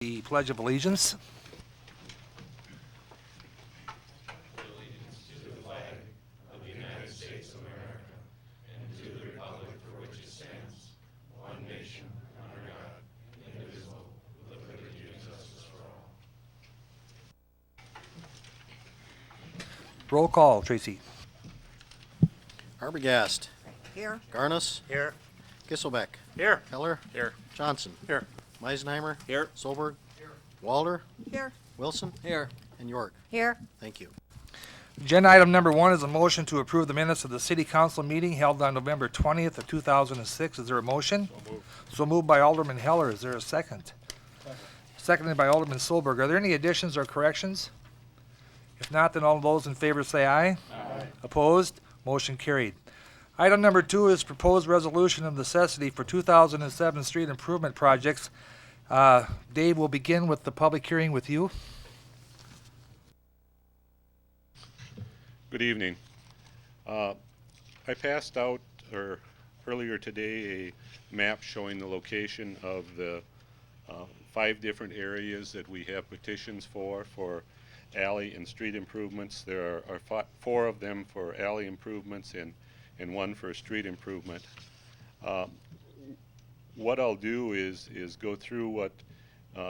The Pledge of Allegiance. Roll call, Tracy. Arbogast. Here. Garnis. Here. Gisselbeck. Here. Heller. Here. Johnson. Here. Meisenheimer. Here. Solberg. Walder. Here. Wilson. Here. And York. Here. Thank you. Agenda item number 1 is a motion to approve the minutes of the City Council meeting held on November 20th of 2006. Is there a motion? So moved by Alderman Heller. Is there a second? Seconded by Alderman Solberg. Are there any additions or corrections? If not, then all those in favor say aye. Aye. Opposed? Motion carried. Item number 2 is proposed resolution of necessity for 2007 street improvement projects. Dave, will begin with the public hearing with you. Good evening. I passed out earlier today a map showing the location of the 5 different areas that we have petitions for alley and street improvements. There are 4 of them for alley improvements and 1 for street improvement. What I'll do is go through what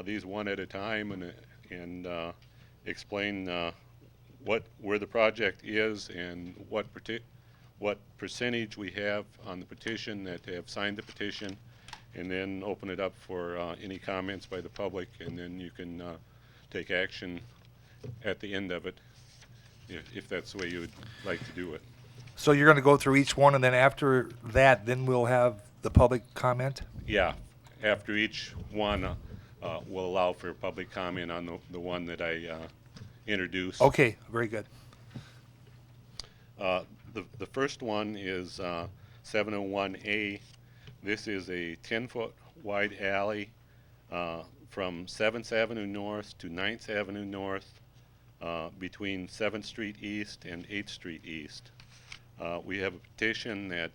these one at a time and explain where the project is and what percentage we have on the petition that have signed the petition, and then open it up for any comments by the public, and then you can take action at the end of it if that's the way you would like to do it. So you're going to go through each one, and then after that, then we'll have the public comment? Yeah, after each one, we'll allow for public comment on the one that I introduced. Okay, very good. The first one is 701A. This is a 10-foot wide alley from 7th Avenue North to 9th Avenue North between 7th Street East and 8th Street East. We have a petition that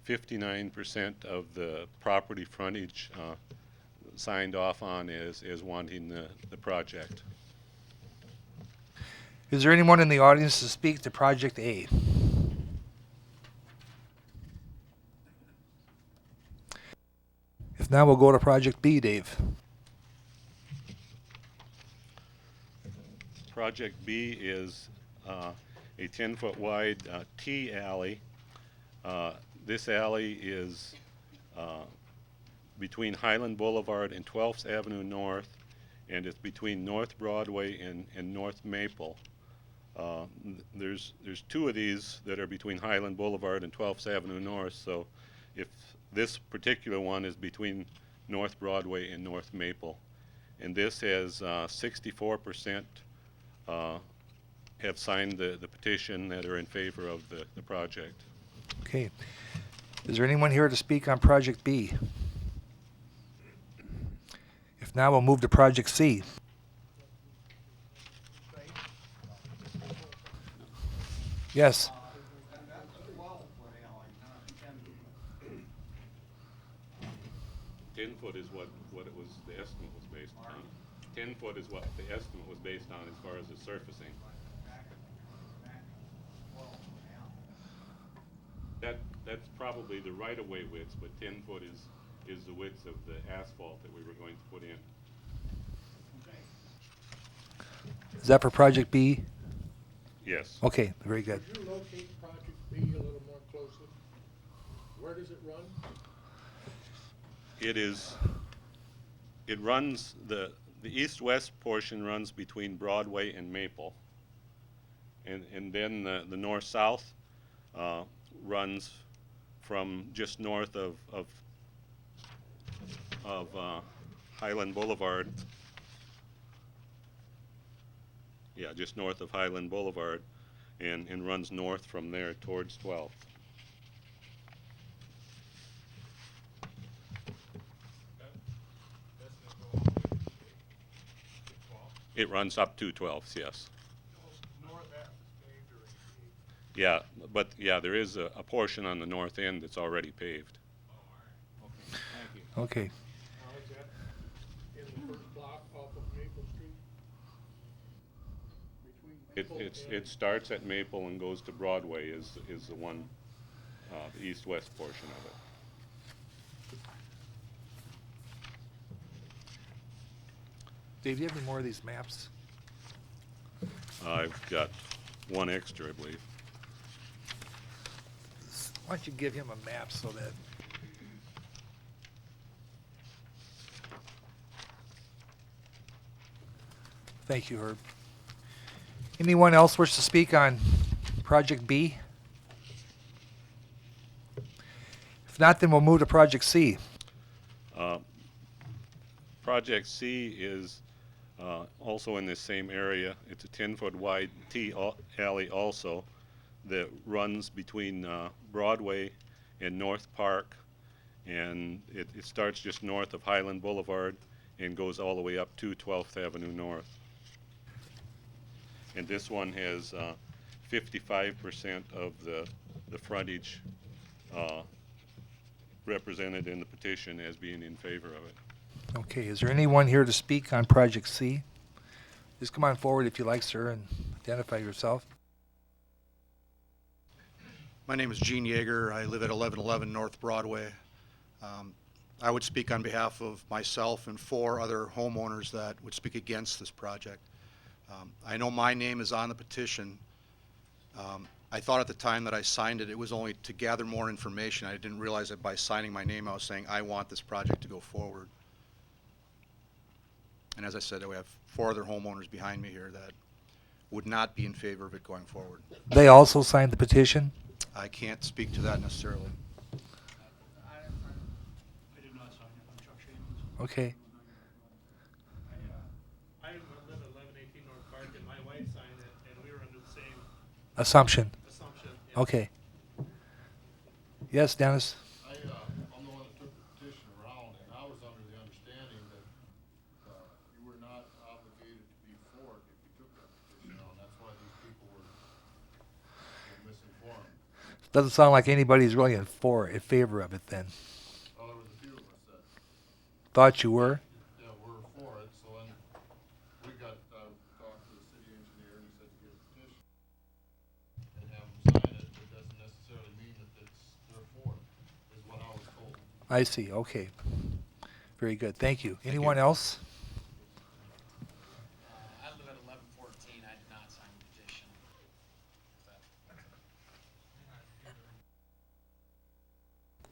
59% of the property frontage signed off on is wanting the project. Is there anyone in the audience to speak to Project A? If not, we'll go to Project B, Dave. Project B is a 10-foot wide T alley. This alley is between Highland Boulevard and 12th Avenue North, and it's between North Broadway and North Maple. There's 2 of these that are between Highland Boulevard and 12th Avenue North, so if this particular one is between North Broadway and North Maple. And this has 64% have signed the petition that are in favor of the project. Okay. Is there anyone here to speak on Project B? If not, we'll move to Project C. Yes. 10 foot is what it was, the estimate was based on. 10 foot is what the estimate was based on as far as the surfacing. That's probably the right-of-way width, but 10 foot is the width of the asphalt that we were going to put in. Is that for Project B? Yes. Okay, very good. Could you locate Project B a little more closely? Where does it run? It runs, the east-west portion runs between Broadway and Maple. And then the north-south runs from just north of Highland Boulevard. Yeah, just north of Highland Boulevard, and runs north from there towards 12th. It runs up to 12th, yes. North half is paved or is paved? Yeah, but yeah, there is a portion on the north end that's already paved. Okay. Now, is that in the first block It starts at Maple and goes to Broadway is the one, the east-west portion of it. Dave, do you have any more of these maps? I've got one extra, I believe. Why don't you give him a map so that... Thank you, Herb. Anyone else wish to speak on Project B? If not, then we'll move to Project C. Project C is also in this same area. It's a 10-foot wide alley also that runs between Broadway and North Park, and it starts just north of Highland Boulevard and goes all the way up to 12th Avenue North. And this one has 55% of the frontage represented in the petition as being in favor of it. Okay, is there anyone here to speak on Project C? Just come on forward if you like, sir, and identify yourself. My name is Gene Yeager. I live at 1111 North Broadway. I would speak on behalf of myself and 4 other homeowners that would speak against this project. I know my name is on the petition. I thought at the time that I signed it, it was only to gather more information. I didn't realize that by signing my name, I was saying I want this project to go forward. And as I said, we have 4 other homeowners behind me here that would not be in favor of it going forward. They also signed the petition? I can't speak to that necessarily. I did not sign it. I'm Chuck Shamans. Okay. I live at 1118 North Park, and my wife signed it, and we were under the same Assumption. assumption. Yeah. Okay. Yes, Dennis? I'm the one that took the petition around, and I was under the understanding that you were not obligated to be for it if you took that petition around. That's why these people were misinformed. Doesn't sound like anybody's really in favor of it then. Well, there was a few of us that, Thought you were? yeah, were for it, so then we got, talked to the city engineer, and he said to get a petition and have them sign it. It doesn't necessarily mean that they're for it, is what I was told. I see, okay. Very good, thank you. Anyone else? I live at 1114. I did not sign the petition.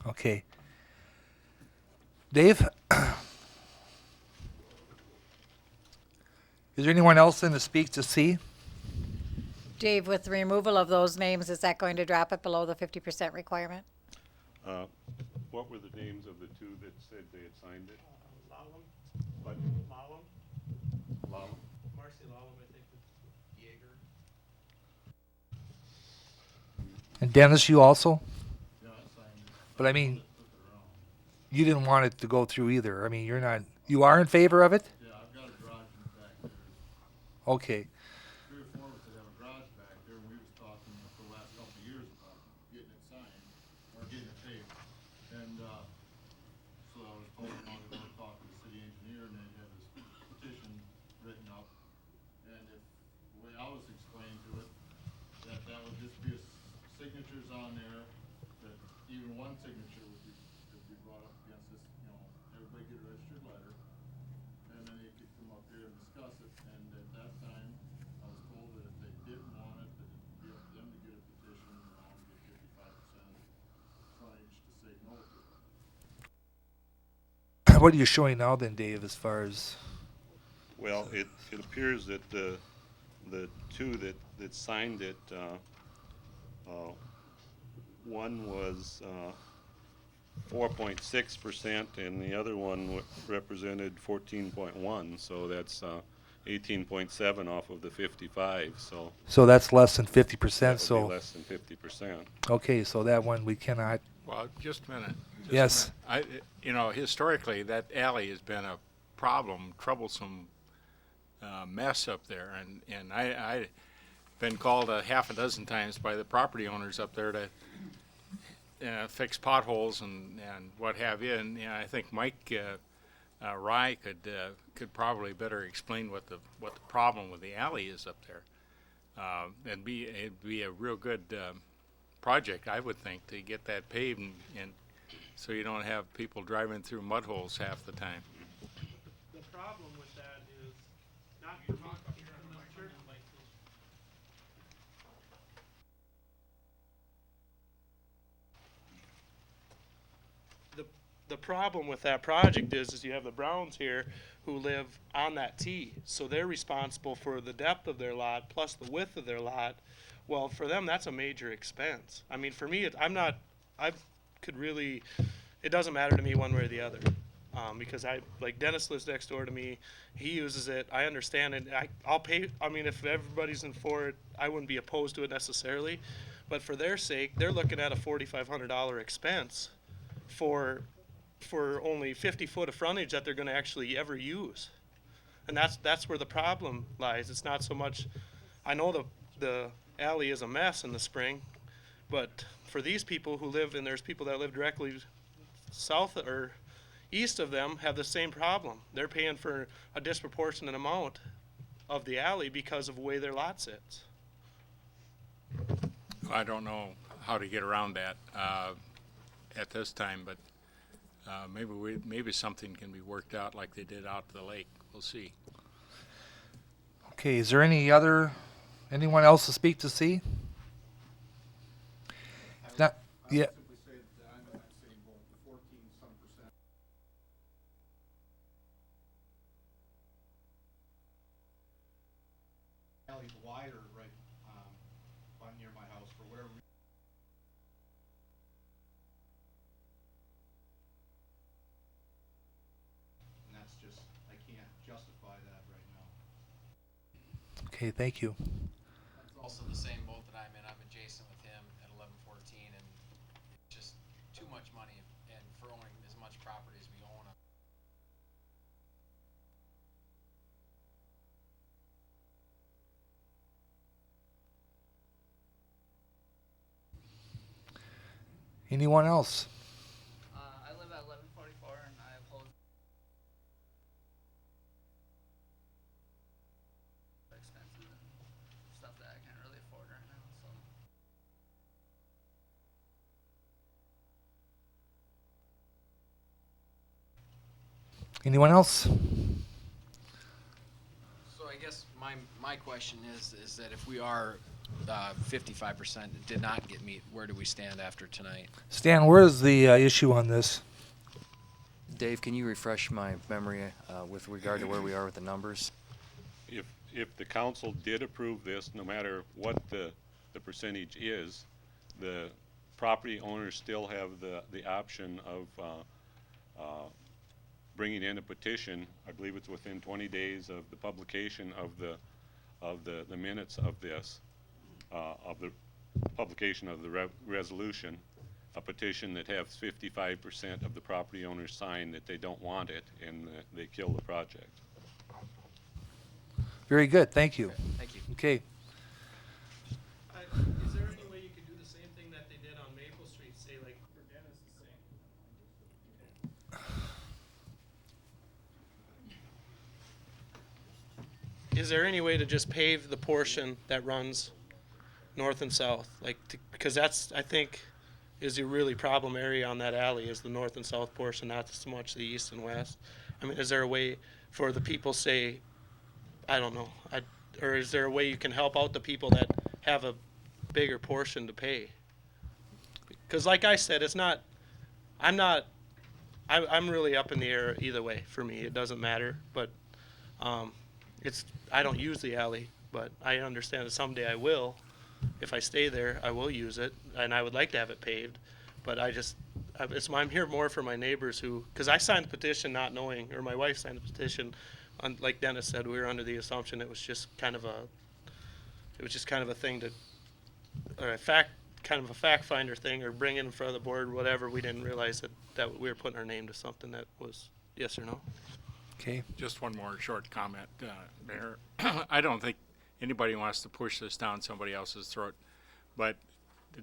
Okay. Dave? Is there anyone else in to speak to C? Dave, with the removal of those names, is that going to drop it below the 50% requirement? What were the names of the 2 that said they had signed it? Lallam, What? Lallam, Lallam? Marcy Lallam, I think, with Yeager. And Dennis, you also? Yeah, I signed it. But I mean, Took it around. you didn't want it to go through either. I mean, you're not, you are in favor of it? Yeah, I've got a garage in the back there. Okay. 3 or 4 of us that have a garage back there, and we was talking for the last couple of years about getting it signed, or getting it paved. And, so I was told, I was gonna talk to the city engineer, and they'd have this petition written up. And if, the way I was explained to it, that would just be signatures on there, that even one signature would be brought up against this, everybody get a registered letter. And then they could come up here and discuss it, and at that time, I was told that if they didn't want it, that it'd be up to them to get a petition, and I'll get 55% frontage to say no to it. What are you showing now then, Dave, as far as, Well, it appears that the 2 that signed it, one was 4.6%, and the other one represented 14.1. So that's 18.7 off of the 55. So that's less than 50%, that would be so, less than 50%. okay, so that one we cannot, Well, just a minute. Yes. Historically, that alley has been a problem, troublesome mess up there, and I been called a half a dozen times by the property owners up there to fix potholes and what have you. And I think Mike Rye could probably better explain what the problem with the alley is up there. It'd be a real good, project, I would think, to get that paved and so you don't have people driving through mud holes half the time. The problem with that is not in the church. The problem with that project is you have the Browns here who live on that T, so they're responsible for the depth of their lot plus the width of their lot. Well, for them, that's a major expense. I mean, for me, it doesn't matter to me one way or the other. Because like Dennis lives next door to me, he uses it, I understand it, I'll pay, I mean, if everybody's in for it, I wouldn't be opposed to it necessarily. But for their sake, they're looking at a $4,500 expense for only 50 foot of frontage that they're gonna actually ever use. And that's where the problem lies. It's not so much, I know the alley is a mess in the spring, but for these people who live, and there's people that live directly south or east of them, have the same problem. They're paying for a disproportionate amount of the alley because of the way their lot sits. I don't know how to get around that, at this time, but, maybe something can be worked out like they did out to the lake. We'll see. Okay, is there anyone else to speak to C? If not, yeah, Simply say that I'm in that same boat, the 14-some%. Alley's wider right, near my house for whatever reason. And that's just, I can't justify that right now. okay, thank you. It's also the same boat that I'm in. I'm adjacent with him at 1114, and it's just too much money, and for owning as much property as we own. Anyone else? I live at 1144 and I oppose expenses and stuff that I can't really afford right now, so. Anyone else? So I guess my question is that if we are 55% did not get meet, where do we stand after tonight? Stan, where is the issue on this? Dave, can you refresh my memory with regard to where we are with the numbers? If the council did approve this, no matter what the percentage is, the property owners still have the option of bringing in a petition. I believe it's within 20 days of the publication of the minutes of this, of the publication of the resolution, a petition that has 55% of the property owners sign that they don't want it and they kill the project. Very good, thank you. Thank you. Okay, Is there any way you could do the same thing that they did on Maple Street, say like for Dennis is saying? Is there any way to just pave the portion that runs north and south? Because that's, I think, is the really problem area on that alley is the north and south portion, not so much the east and west. I mean, is there a way for the people, say, I don't know, or is there a way you can help out the people that have a bigger portion to pay? Because like I said, I'm really up in the air either way for me. It doesn't matter, but I don't use the alley, but I understand that someday I will. If I stay there, I will use it, and I would like to have it paved. But I'm here more for my neighbors because I signed the petition not knowing, or my wife signed the petition, like Dennis said, we were under the assumption it was just kind of a thing or a fact finder thing, or bring it in front of the board, whatever. We didn't realize that we were putting our name to something that was yes or no. okay. Just one more short comment, Mayor. I don't think anybody wants to push this down somebody else's throat, but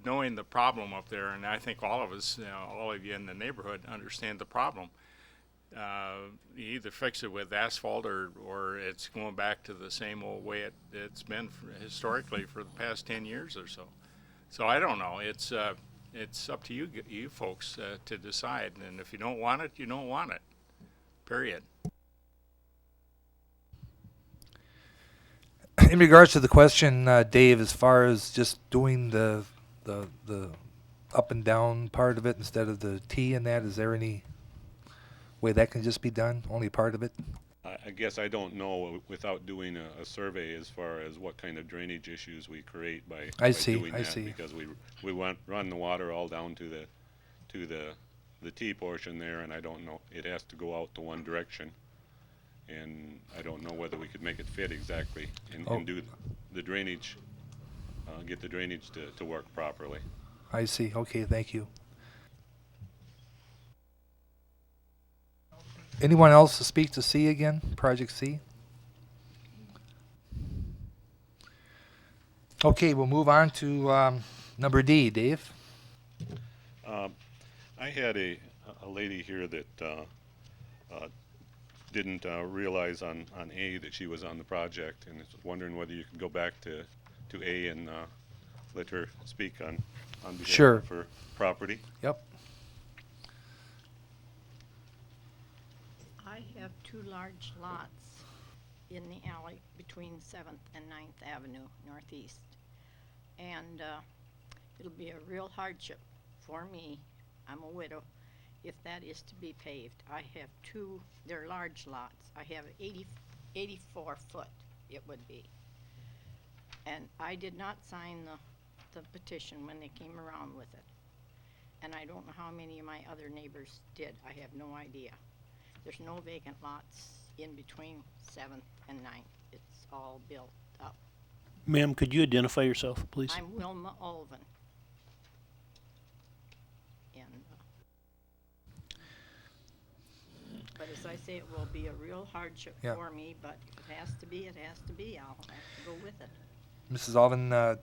knowing the problem up there, and I think all of us, all of you in the neighborhood understand the problem. you either fix it with asphalt or it's going back to the same old way it's been historically for the past 10 years or so. So I don't know. It's up to you folks to decide. And if you don't want it, you don't want it. Period. In regards to the question, Dave, as far as just doing the up and down part of it instead of the T in that, is there any way that can just be done? Only part of it? I guess I don't know without doing a survey as far as what kind of drainage issues we create by doing that. Because we run the water all down to the T portion there, and I don't know, it has to go out to one direction. And I don't know whether we could make it fit exactly and do the drainage, get the drainage to work properly. I see. Okay, thank you. Anyone else to speak to C again? Project C? Okay, we'll move on to number D. Dave? I had a lady here that didn't realize on A that she was on the project, and is wondering whether you could go back to A and let her speak on behalf Sure. of her property. Yep. I have two large lots in the alley between 7th and 9th Avenue Northeast. And it'll be a real hardship for me, I'm a widow, if that is to be paved. I have two, they're large lots. I have 84 foot it would be. And I did not sign the petition when they came around with it. And I don't know how many of my other neighbors did. I have no idea. There's no vacant lots in between 7th and 9th. It's all built up. Ma'am, could you identify yourself, please? I'm Wilma Olvin. And, but as I say, it will be a real hardship Yeah. for me, but if it has to be, it has to be. I'll have to go with it. Mrs. Alvin,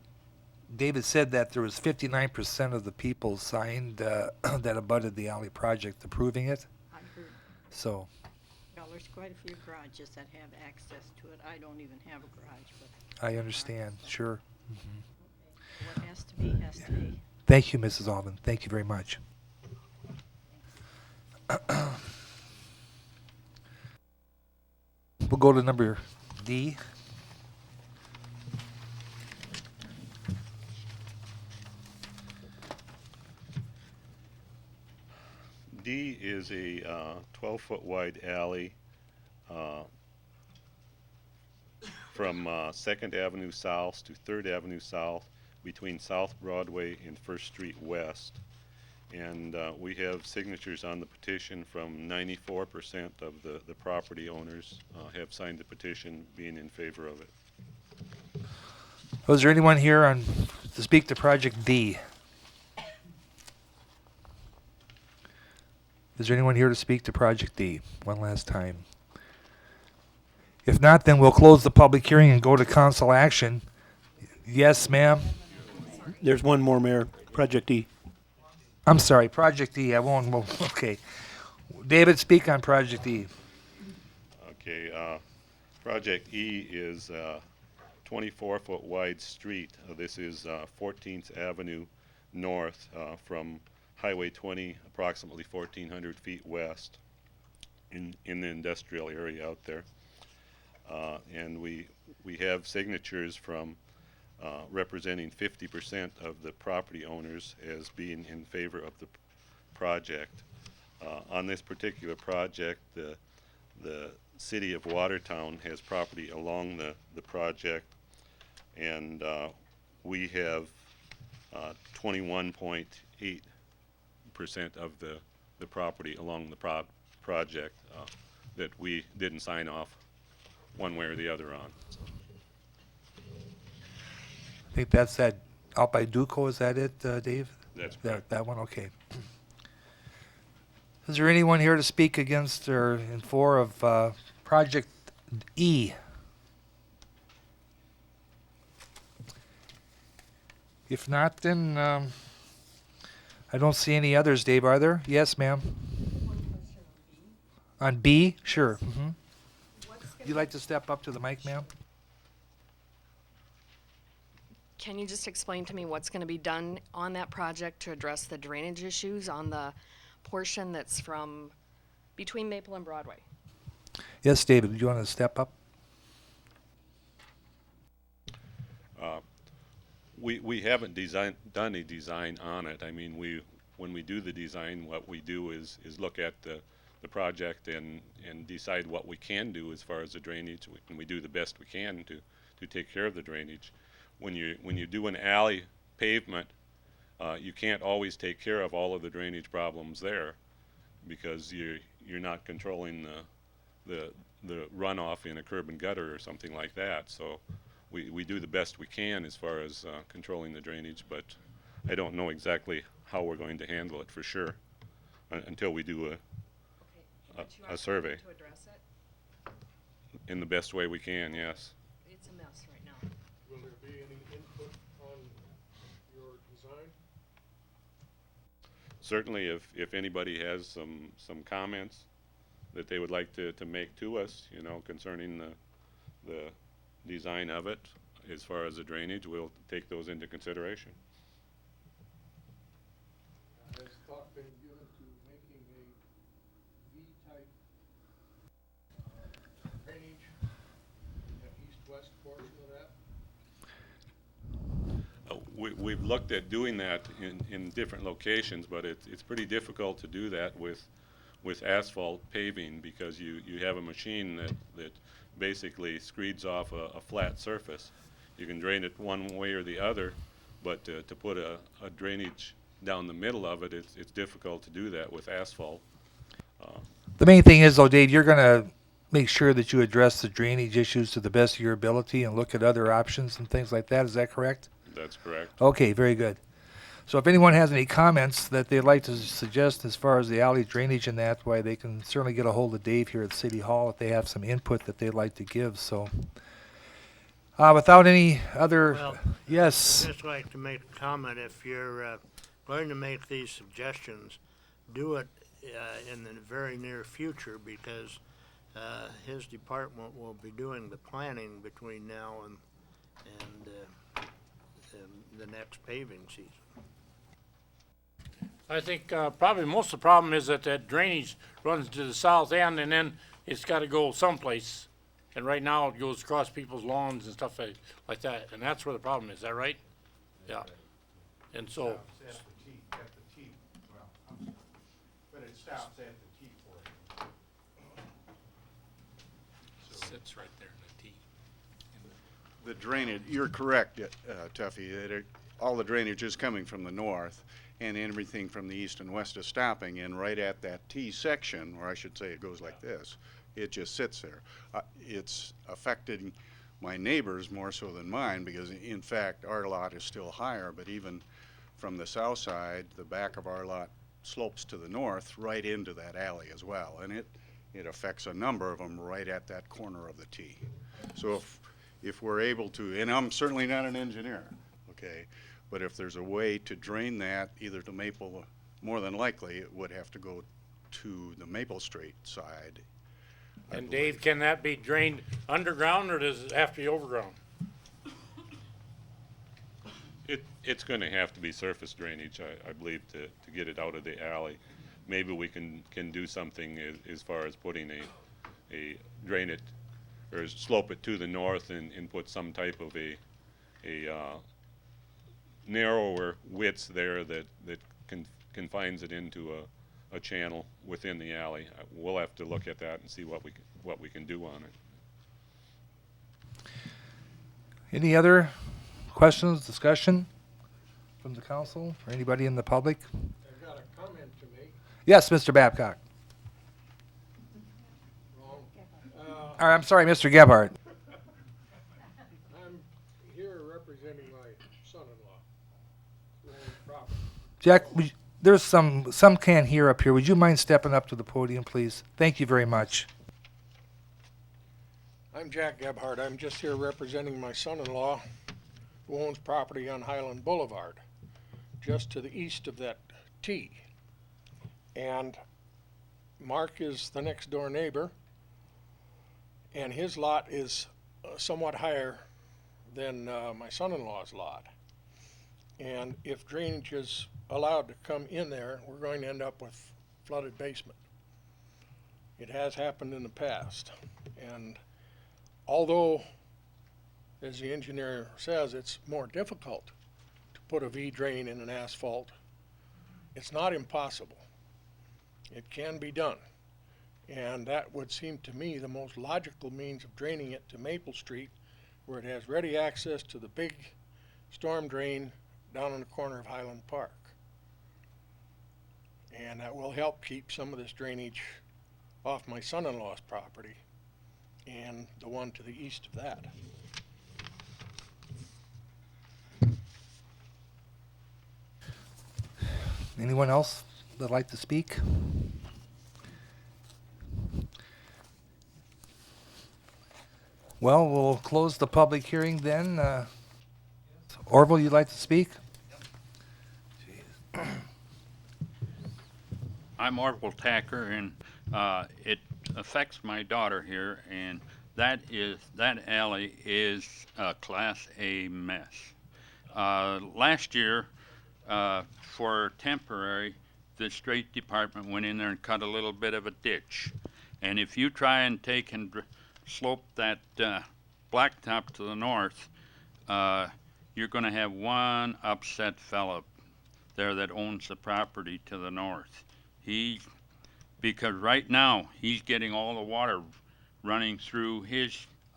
David said that there was 59% of the people signed that abutted the alley project approving it. I heard, So, well, there's quite a few garages that have access to it. I don't even have a garage, but I understand. Sure. what has to be, has to be. Thank you, Mrs. Alvin. Thank you very much. We'll go to number D. D is a 12-foot wide alley from 2nd Avenue South to 3rd Avenue South between South Broadway and 1st Street West. And we have signatures on the petition from 94% of the property owners have signed the petition being in favor of it. Was there anyone here to speak to Project D? Is there anyone here to speak to Project D? One last time. If not, then we'll close the public hearing and go to council action. Yes, ma'am? There's one more, Mayor. Project E. I'm sorry, Project E. I won't move. Okay. David, speak on Project E. Okay, Project E is a 24-foot wide street. This is 14th Avenue North from Highway 20, approximately 1,400 feet west in the industrial area out there. And we have signatures from representing 50% of the property owners as being in favor of the project. On this particular project, the city of Watertown has property along the project, and we have 21.8% of the property along the project that we didn't sign off one way or the other on. So. I think that's that out by Duco. Is that it, Dave? That's correct. That one? Okay. Is there anyone here to speak against or in favor of Project E? If not, then I don't see any others, Dave, are there? Yes, ma'am. On B, sure. Would you like to step up to the mic, ma'am? Can you just explain to me what's gonna be done on that project to address the drainage issues on the portion that's from between Maple and Broadway? Yes, David, would you want to step up? We haven't done a design on it. I mean, when we do the design, what we do is look at the project and decide what we can do as far as the drainage, and we do the best we can to take care of the drainage. When you do an alley pavement, you can't always take care of all of the drainage problems there, because you're not controlling the runoff in a curb and gutter or something like that. So we do the best we can as far as controlling the drainage, but I don't know exactly how we're going to handle it for sure until we do a survey. To address it? In the best way we can, yes. It's a mess right now. Will there be any input on your design? Certainly, if anybody has some comments that they would like to make to us, you know, concerning the design of it, as far as the drainage, we'll take those into consideration. Has thought been given to making a V-type drainage in the east-west portion of that? We've looked at doing that in different locations, but it's pretty difficult to do that with asphalt paving, because you have a machine that basically screeds off a flat surface. You can drain it one way or the other, but to put a drainage down the middle of it, it's difficult to do that with asphalt. The main thing is, though, Dave, you're going to make sure that you address the drainage issues to the best of your ability and look at other options and things like that. Is that correct? That's correct. Okay, very good. So if anyone has any comments that they'd like to suggest as far as the alley drainage and that, why they can certainly get a hold of Dave here at City Hall if they have some input that they'd like to give. So without any other, Well, yes. I'd just like to make a comment. If you're going to make these suggestions, do it in the very near future, because his department will be doing the planning between now and the next paving season. I think probably most of the problem is that drainage runs to the south end, and then it's got to go someplace. And right now it goes across people's lawns and stuff like that, and that's where the problem is. Is that right? Yeah. And so. At the T, well, but it stops at the T portion. Sits right there in the T. The drainage, you're correct, Tuffy, that all the drainage is coming from the north, and everything from the east and west is stopping, and right at that T section, or I should say it goes like this, it just sits there. It's affecting my neighbors more so than mine, because in fact our lot is still higher, but even from the south side, the back of our lot slopes to the north right into that alley as well, and it affects a number of them right at that corner of the T. So if we're able to, and I'm certainly not an engineer, okay, but if there's a way to drain that either to Maple, more than likely it would have to go to the Maple Street side. And Dave, can that be drained underground, or does it have to be overground? It's going to have to be surface drainage, I believe, to get it out of the alley. Maybe we can do something as far as putting a drain it, or slope it to the north and put some type of a narrower width there that confines it into a channel within the alley. We'll have to look at that and see what we can do on it. Any other questions, discussion from the council or anybody in the public? I've got a comment to make. Yes, Mr. Babcock. Wrong. Or, I'm sorry, Mr. Gebhardt. I'm here representing my son-in-law, who owns property. Jack, there's some can't hear up here. Would you mind stepping up to the podium, please? Thank you very much. I'm Jack Gebhardt. I'm just here representing my son-in-law, who owns property on Highland Boulevard, just to the east of that T. And Mark is the next door neighbor, and his lot is somewhat higher than my son-in-law's lot. And if drainage is allowed to come in there, we're going to end up with flooded basement. It has happened in the past. And although, as the engineer says, it's more difficult to put a V-drain in an asphalt, it's not impossible. It can be done. And that would seem to me the most logical means of draining it to Maple Street, where it has ready access to the big storm drain down in the corner of Highland Park. And that will help keep some of this drainage off my son-in-law's property and the one to the east of that. Anyone else that'd like to speak? Well, we'll close the public hearing then. Orville, you'd like to speak? I'm Orville Tacker, and it affects my daughter here, and that alley is a Class A mess. Last year, for temporary, the street department went in there and cut a little bit of a ditch. And if you try and take and slope that blacktop to the north, you're going to have one upset fella there that owns the property to the north. Because right now he's getting all the water running through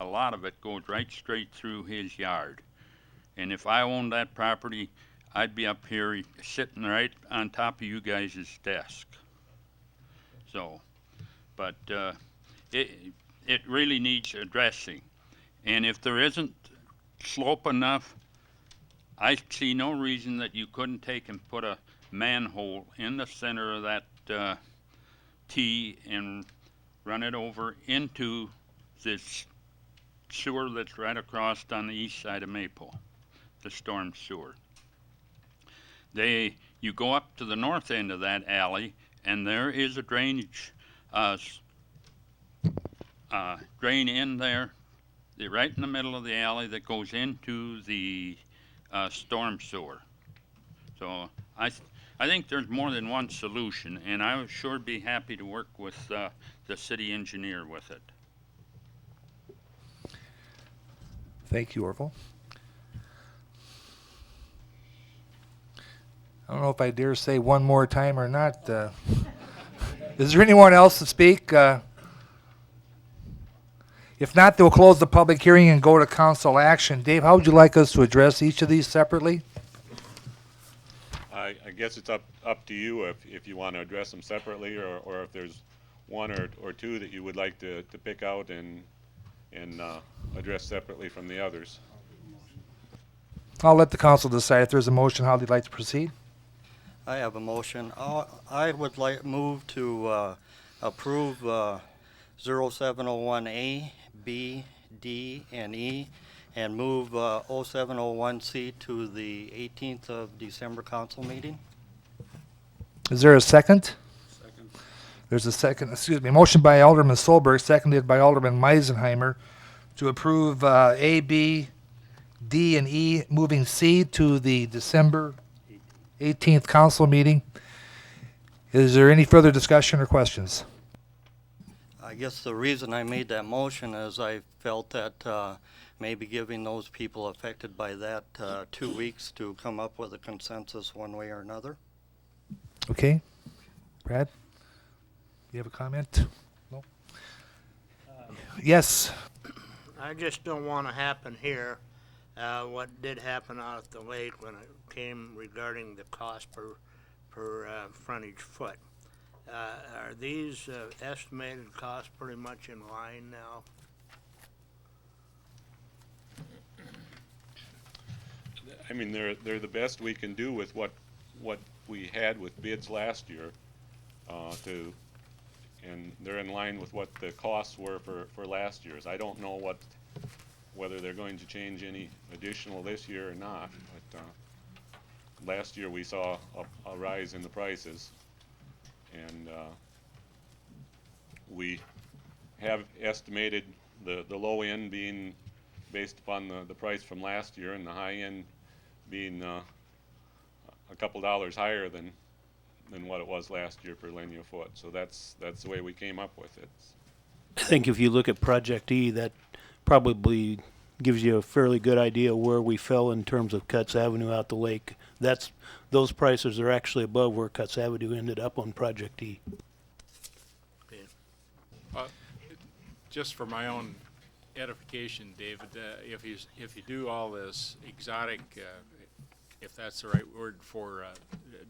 a lot of it goes right straight through his yard. And if I owned that property, I'd be up here sitting right on top of you guys' desk. So, but it really needs addressing. And if there isn't slope enough, I see no reason that you couldn't take and put a manhole in the center of that T and run it over into this sewer that's right across on the east side of Maple, the storm sewer. You go up to the north end of that alley, and there is a drainage drain in there, right in the middle of the alley that goes into the storm sewer. So I think there's more than one solution, and I would sure be happy to work with the city engineer with it. Thank you, Orville. I don't know if I dare say one more time or not. Is there anyone else to speak? If not, they'll close the public hearing and go to council action. Dave, how would you like us to address each of these separately? I guess it's up to you if you want to address them separately, or if there's one or two that you would like to pick out and address separately from the others. I'll let the council decide. If there's a motion, how they'd like to proceed. I have a motion. I would like move to approve 0701A, B, D, and E, and move 0701C to the 18th of December council meeting. Is there a second? Second. There's a second, motion by Alderman Solberg, seconded by Alderman Meisenheimer to approve A, B, D, and E, moving C to the December 18th council meeting. Is there any further discussion or questions? I guess the reason I made that motion is I felt that maybe giving those people affected by that 2 weeks to come up with a consensus one way or another. Okay. Brad, you have a comment? No? Yes. I just don't want to happen here what did happen out at the lake when it came regarding the cost per frontage foot. Are these estimated costs pretty much in line now? I mean, they're the best we can do with what we had with bids last year, and they're in line with what the costs were for last year's. I don't know whether they're going to change any additional this year or not, but last year we saw a rise in the prices, and we have estimated the low end being based upon the price from last year, and the high end being a couple dollars higher than what it was last year per linear foot. So that's the way we came up with it. I think if you look at Project E, that probably gives you a fairly good idea where we fell in terms of Cutts Avenue out the lake. Those prices are actually above where Cutts Avenue ended up on Project E. Just for my own edification, David, if you do all this exotic, if that's the right word for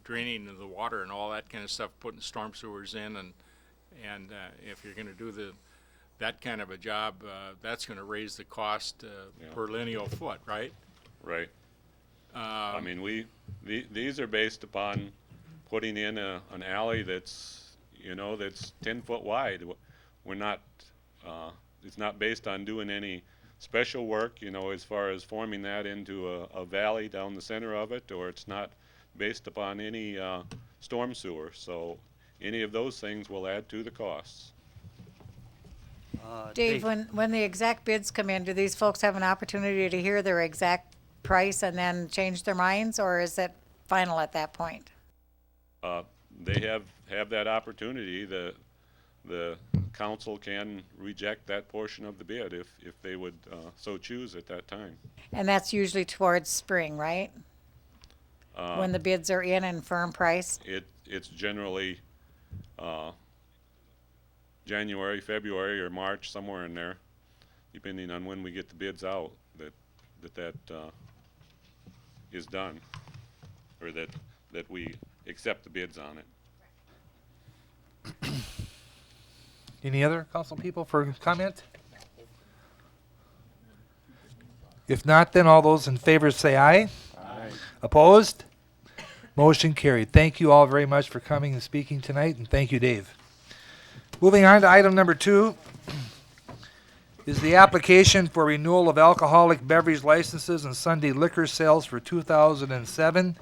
draining of the water and all that kind of stuff, putting storm sewers in, and if you're going to do that kind of a job, that's going to raise the cost per lineal foot, right? Right. I mean, these are based upon putting in an alley that's 10 foot wide. We're not. It's not based on doing any special work, as far as forming that into a valley down the center of it, or it's not based upon any storm sewer. So any of those things will add to the costs. Dave, when the exact bids come in, do these folks have an opportunity to hear their exact price and then change their minds, or is it final at that point? They have that opportunity. The council can reject that portion of the bid if they would so choose at that time. And that's usually towards spring, right? When the bids are in and firm price? It's generally January, February, or March, somewhere in there, depending on when we get the bids out, that is done, or that we accept the bids on it. Any other council people for comment? If not, then all those in favor say aye. Aye. Opposed? Motion carried. Thank you all very much for coming and speaking tonight, and thank you, Dave. Moving on to item number 2 is the application for renewal of alcoholic beverage licenses and Sunday liquor sales for 2007.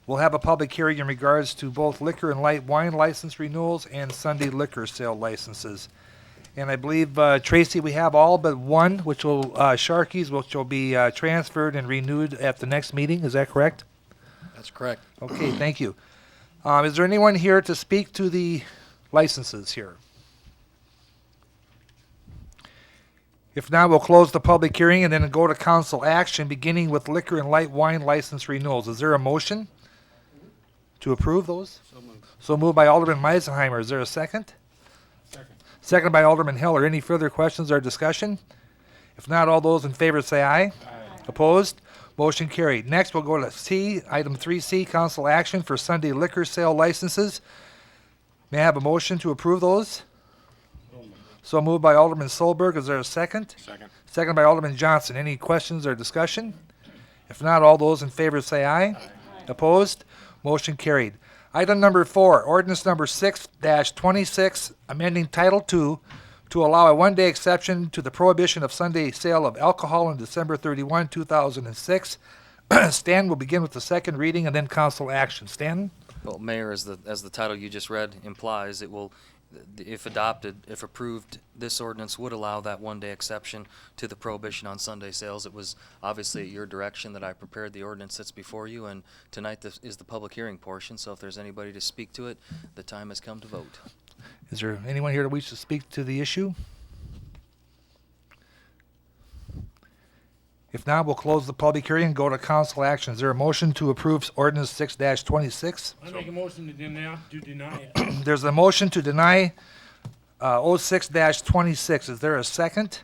We'll have a public hearing in regards to both liquor and light wine license renewals and Sunday liquor sale licenses. And I believe, Tracy, we have all but one, which will, Sharkey's, which will be transferred and renewed at the next meeting. Is that correct? That's correct. Okay, thank you. Is there anyone here to speak to the licenses here? If not, we'll close the public hearing and then go to council action, beginning with liquor and light wine license renewals. Is there a motion to approve those? So moved by Alderman Meisenheimer. Is there a second? Second. Second by Alderman Heller. Any further questions or discussion? If not, all those in favor say aye. Aye. Opposed? Motion carried. Next, we'll go to C, item 3C, council action for Sunday liquor sale licenses. May I have a motion to approve those? So moved by Alderman Solberg. Is there a second? Second. Second by Alderman Johnson. Any questions or discussion? If not, all those in favor say aye. Aye. Opposed? Motion carried. Item number 4, ordinance number 6-26, amending Title II to allow a one-day exception to the prohibition of Sunday sale of alcohol on December 31, 2006. Stan will begin with the second reading and then council action. Stan? Well, Mayor, as the title you just read implies, it will, if adopted, if approved, this ordinance would allow that one-day exception to the prohibition on Sunday sales. It was obviously at your direction that I prepared the ordinance that's before you, and tonight this is the public hearing portion, so if there's anybody to speak to it, the time has come to vote. Is there anyone here that wishes to speak to the issue? If not, we'll close the public hearing and go to council action. Is there a motion to approve ordinance 6-26? I make a motion to deny it. There's a motion to deny 06-26. Is there a second?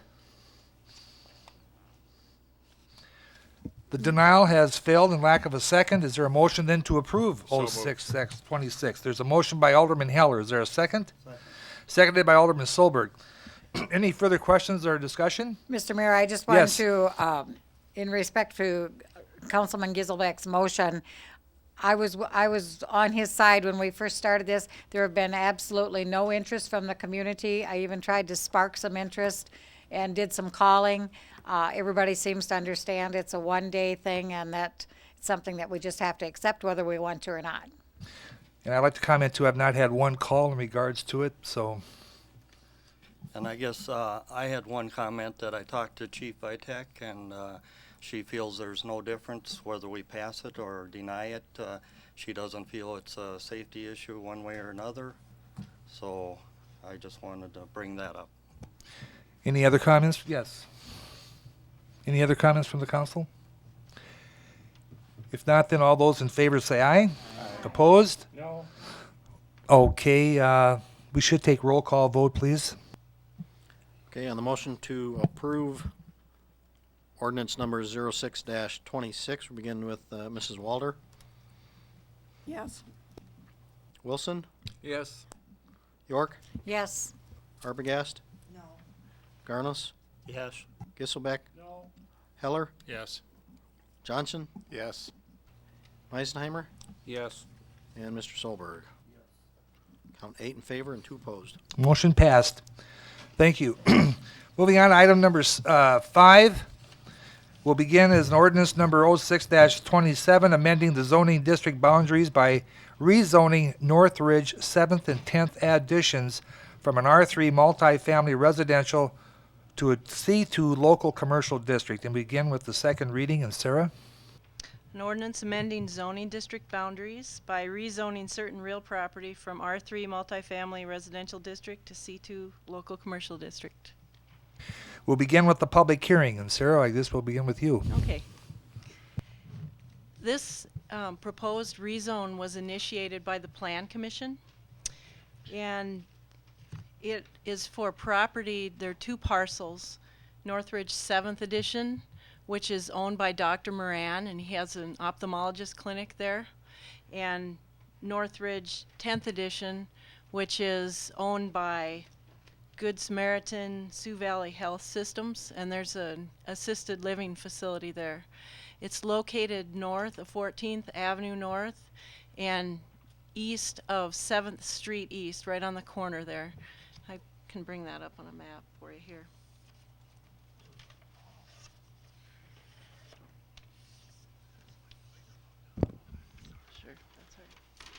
The denial has failed in lack of a second. Is there a motion then to approve 06-26? There's a motion by Alderman Heller. Is there a second? Seconded by Alderman Solberg. Any further questions or discussion? Mr. Mayor, I just wanted Yes. to, in respect to Councilman Giselbeck's motion, I was on his side when we first started this. There have been absolutely no interest from the community. I even tried to spark some interest and did some calling. Everybody seems to understand it's a one-day thing and that it's something that we just have to accept whether we want to or not. And I'd like to comment too, I've not had one call in regards to it, so And I guess I had one comment that I talked to Chief Vitek, and she feels there's no difference whether we pass it or deny it. She doesn't feel it's a safety issue one way or another. So I just wanted to bring that up. Any other comments? Yes. Any other comments from the council? If not, then all those in favor say aye. Opposed? No. Okay, we should take roll call vote, please. Okay, on the motion to approve ordinance number 06-26, we'll begin with Mrs. Walter. Yes. Wilson, Yes. York, Yes. Arbogast, No. Garnos, Yes. Gisselbeck, No. Heller, Yes. Johnson, Yes. Meisenheimer, Yes. and Mr. Solberg. Count 8 in favor and 2 opposed. Motion passed. Thank you. Moving on to item number 5. We'll begin as an ordinance number 06-27, amending the zoning district boundaries by rezoning Northridge 7th and 10th additions from an R3 multifamily residential to a C2 local commercial district. And begin with the second reading. And Sarah? An ordinance amending zoning district boundaries by rezoning certain real property from R3 multifamily residential district to C2 local commercial district. We'll begin with the public hearing. And Sarah, I guess we'll begin with you. Okay. This proposed rezone was initiated by the Plan Commission, and it is for property. There are 2 parcels, Northridge 7th Edition, which is owned by Dr. Moran, and he has an ophthalmologist clinic there, and Northridge 10th Edition, which is owned by Good Samaritan Sioux Valley Health Systems, and there's an assisted living facility there. It's located north of 14th Avenue North and east of 7th Street East, right on the corner there. I can bring that up on a map for you here. Sure, that's all right.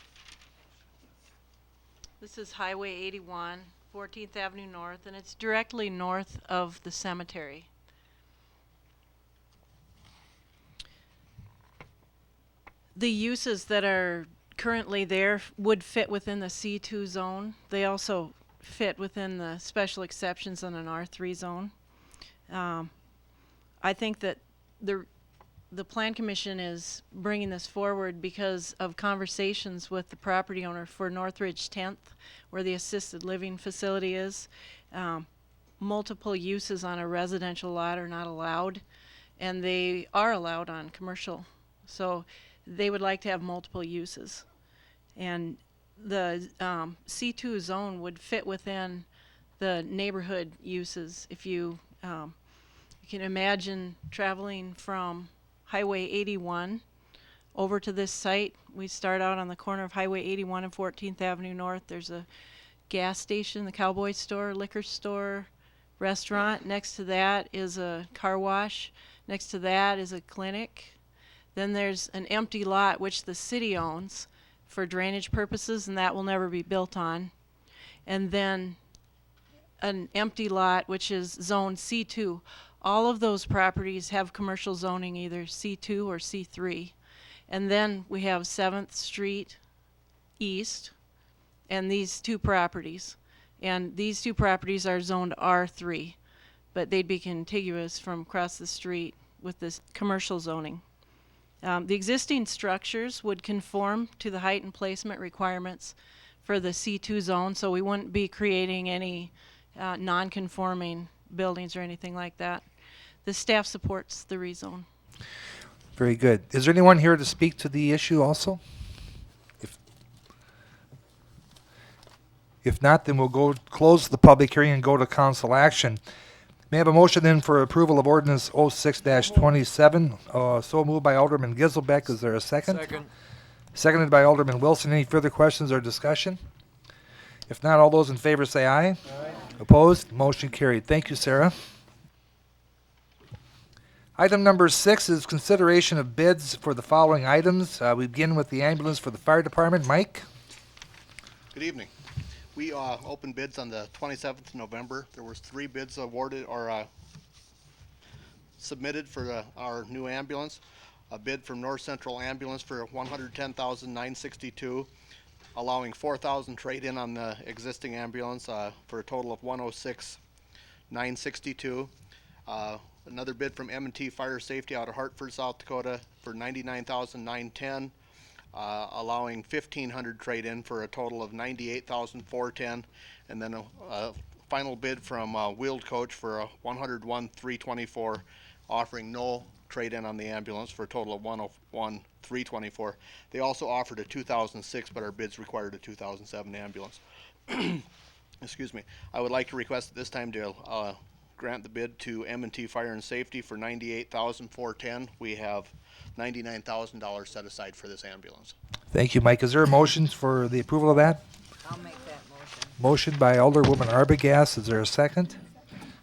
This is Highway 81, 14th Avenue North, and it's directly north of the cemetery. The uses that are currently there would fit within the C2 zone. They also fit within the special exceptions in an R3 zone. I think that the Plan Commission is bringing this forward because of conversations with the property owner for Northridge 10th, where the assisted living facility is. Multiple uses on a residential lot are not allowed, and they are allowed on commercial. So they would like to have multiple uses. And the C2 zone would fit within the neighborhood uses. If you can imagine traveling from Highway 81 over to this site. We start out on the corner of Highway 81 and 14th Avenue North. There's a gas station, the Cowboy store, liquor store, restaurant. Next to that is a car wash. Next to that is a clinic. Then there's an empty lot which the city owns for drainage purposes, and that will never be built on. And then an empty lot which is zone C2. All of those properties have commercial zoning, either C2 or C3. And then we have 7th Street East and these 2 properties. And these 2 properties are zoned R3, but they'd be contiguous from across the street with this commercial zoning. The existing structures would conform to the height and placement requirements for the C2 zone, so we wouldn't be creating any non-conforming buildings or anything like that. The staff supports the rezone. Very good. Is there anyone here to speak to the issue also? If not, then we'll go close the public hearing and go to council action. May I have a motion then for approval of ordinance 06-27? So moved by Alderman Giselbeck. Is there a second? Second. Seconded by Alderman Wilson. Any further questions or discussion? If not, all those in favor say aye. Aye. Opposed? Motion carried. Thank you, Sarah. Item number 6 is consideration of bids for the following items. We begin with the ambulance for the fire department. Mike? Good evening. We opened bids on the 27th of November. There was 3 bids awarded or submitted for our new ambulance. A bid from North Central Ambulance for $110,962, allowing $4,000 trade-in on the existing ambulance for a total of $106,962. Another bid from M&T Fire Safety out of Hartford, South Dakota for $99,910, allowing $1,500 trade-in for a total of $98,410, and then a final bid from Wheeled Coach for $101,324, offering no trade-in on the ambulance for a total of $101,324. They also offered a 2006, but our bids required a 2007 ambulance. Excuse me. I would like to request at this time to grant the bid to M&T Fire and Safety for $98,410. We have $99,000 set aside for this ambulance. Thank you, Mike. Is there a motion for the approval of that? I'll make that motion. Motion by Alderwoman Arbogast. Is there a second?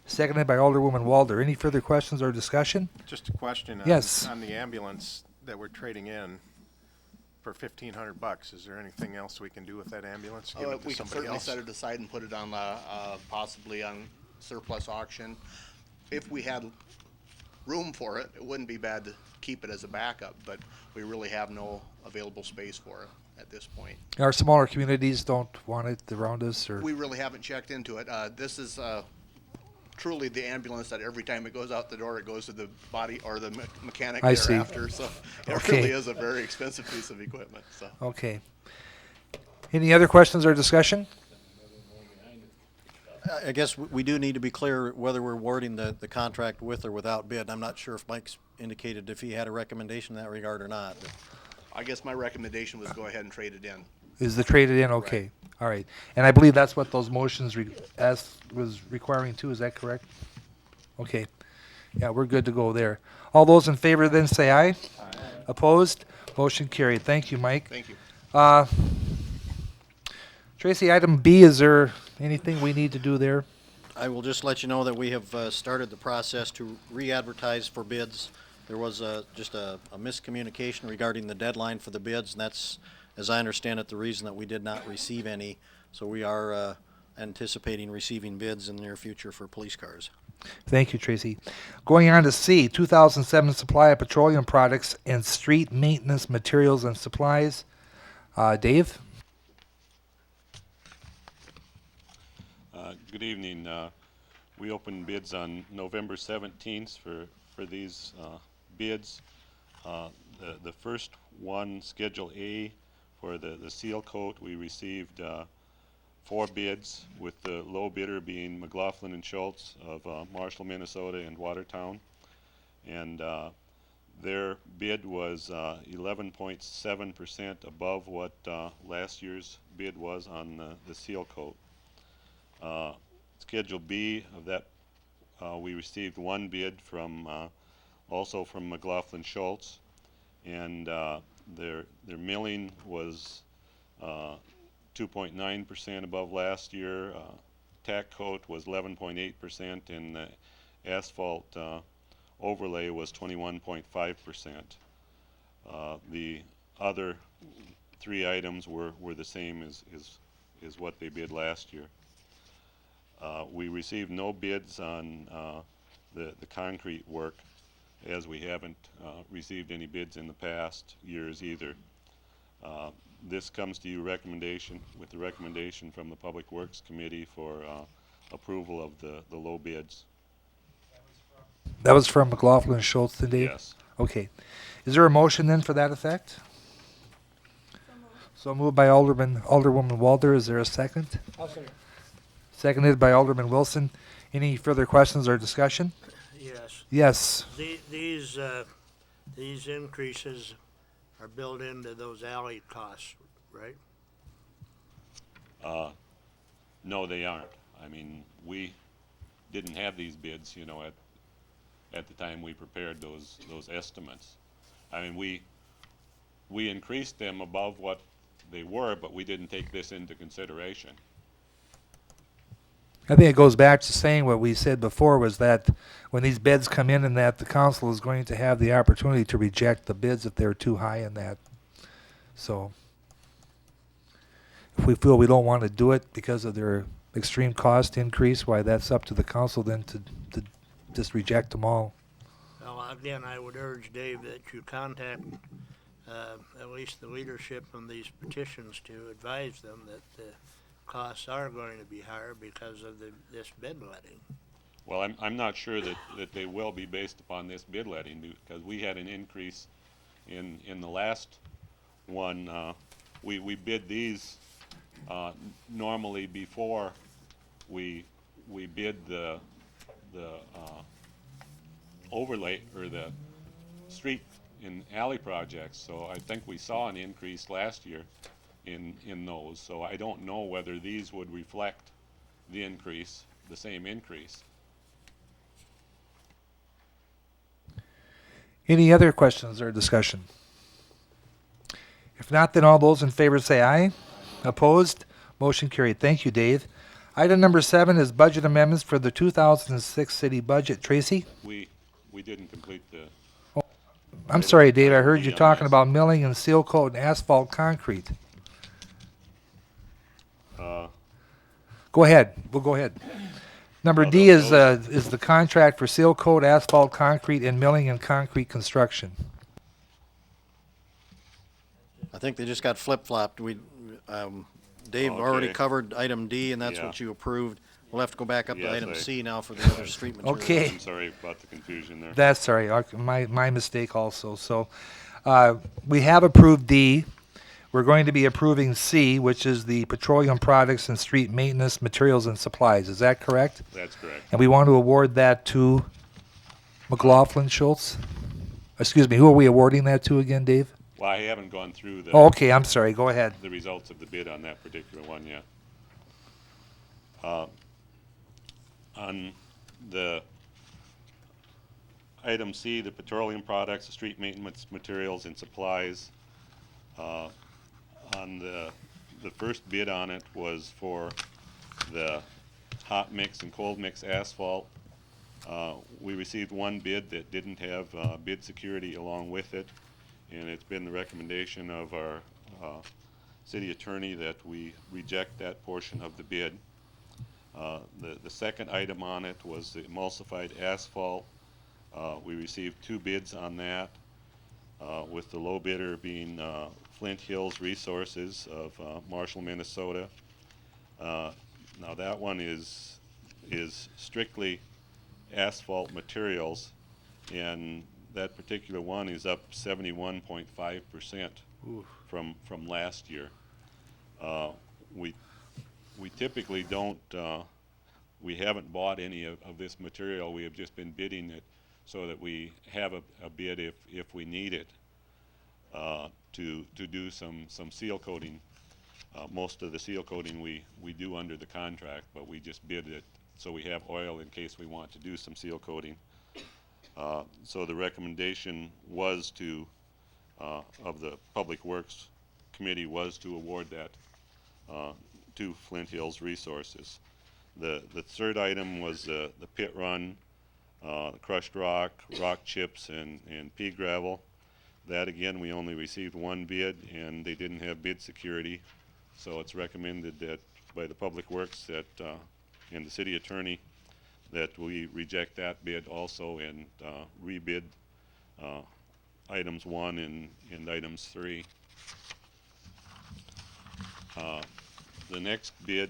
Seconded by Alderwoman Walder. Any further questions or discussion? Just a question. Yes. On the ambulance that we're trading in for $1,500, is there anything else we can do with that ambulance? Give it to We can somebody certainly else? set it aside and put it on possibly on surplus auction. If we had room for it, it wouldn't be bad to keep it as a backup, but we really have no available space for it at this point. Our smaller communities don't want it around us, or? We really haven't checked into it. This is truly the ambulance that every time it goes out the door, it goes to the body or the mechanic I see. thereafter. So it Okay. really is a very expensive piece of equipment. So. Okay. Any other questions or discussion? I guess we do need to be clear whether we're awarding the contract with or without bid. I'm not sure if Mike's indicated if he had a recommendation in that regard or not. I guess my recommendation was go ahead and trade it in. Is the traded in okay? All right. And I believe that's what those motions was requiring too. Is that correct? Okay. Yeah, we're good to go there. All those in favor then say aye. Aye. Opposed? Motion carried. Thank you, Mike. Thank you. Tracy, item B, is there anything we need to do there? I will just let you know that we have started the process to re-advertise for bids. There was just a miscommunication regarding the deadline for the bids, and that's, as I understand it, the reason that we did not receive any. So we are anticipating receiving bids in the near future for police cars. Thank you, Tracy. Going on to C, 2007 supply of petroleum products and street maintenance materials and supplies. Dave? Good evening. We opened bids on November 17th for these bids. The first one, Schedule A, for the seal coat, we received 4 bids, with the low bidder being McLaughlin and Schultz of Marshall, Minnesota and Watertown. And their bid was 11.7% above what last year's bid was on the seal coat. Schedule B of that, we received 1 bid from also from McLaughlin Schultz, and their milling was 2.9% above last year. Tack coat was 11.8%, and the asphalt overlay was 21.5%. The other 3 items were the same as what they bid last year. We received no bids on the concrete work, as we haven't received any bids in the past years either. This comes to you with the recommendation from the Public Works Committee for approval of the low bids. That was from McLaughlin and Schultz, then, Dave? Yes. Okay. Is there a motion then for that effect? So moved by Alderwoman Walder. Is there a second? Seconded by Alderman Wilson. Any further questions or discussion? Yes. Yes. These increases are built into those alley costs, right? No, they aren't. I mean, we didn't have these bids, at the time we prepared those estimates. I mean, we increased them above what they were, but we didn't take this into consideration. I think it goes back to saying what we said before, was that when these bids come in, and that the council is going to have the opportunity to reject the bids if they're too high in that. So if we feel we don't want to do it because of their extreme cost increase, why that's up to the council then to just reject them all. Well, again, I would urge Dave that you contact at least the leadership on these petitions to advise them that the costs are going to be higher because of this bid letting. Well, I'm not sure that they will be based upon this bid letting, because we had an increase in the last one. We bid these normally before we bid the overlay or the street and alley projects. So I think we saw an increase last year in those. So I don't know whether these would reflect the increase, the same increase. Any other questions or discussion? If not, then all those in favor say aye. Opposed? Motion carried. Thank you, Dave. Item number 7 is budget amendments for the 2006 city budget. Tracy? We didn't complete the. I'm sorry, Dave. I heard you talking about milling and seal coat and asphalt concrete. Go ahead. We'll go ahead. Number D is the contract for seal coat, asphalt, concrete, and milling and concrete construction. I think they just got flip-flopped. Dave already Okay. covered item D, and that's Yeah. what you approved. We'll have to go back up to Yes, item I- C now for the other street materials. Okay. I'm sorry about the confusion there. That's sorry. My mistake also. So we have approved D. We're going to be approving C, which is the petroleum products and street maintenance materials and supplies. Is that correct? That's correct. And we want to award that to McLaughlin Schultz? Excuse me, who are we awarding that to again, Dave? Well, I haven't gone through the. Oh, okay, I'm sorry. Go ahead. The results of the bid on that particular one yet. On the item C, the petroleum products, the street maintenance materials and supplies, on the first bid on it was for the hot mix and cold mix asphalt. We received one bid that didn't have bid security along with it, and it's been the recommendation of our city attorney that we reject that portion of the bid. The second item on it was the emulsified asphalt. We received 2 bids on that, with the low bidder being Flint Hills Resources of Marshall, Minnesota. Now that one is strictly asphalt materials, and that particular one is up 71.5% from last year. We typically don't, we haven't bought any of this material. We have just been bidding it so that we have a bid if we need it to do some seal coating. Most of the seal coating we do under the contract, but we just bid it so we have oil in case we want to do some seal coating. So the recommendation was to, of the Public Works Committee, was to award that to Flint Hills Resources. The third item was the pit run, crushed rock, rock chips, and pea gravel. That again, we only received one bid, and they didn't have bid security. So it's recommended that by the Public Works that and the city attorney that we reject that bid also and rebid items 1 and items 3. The next bid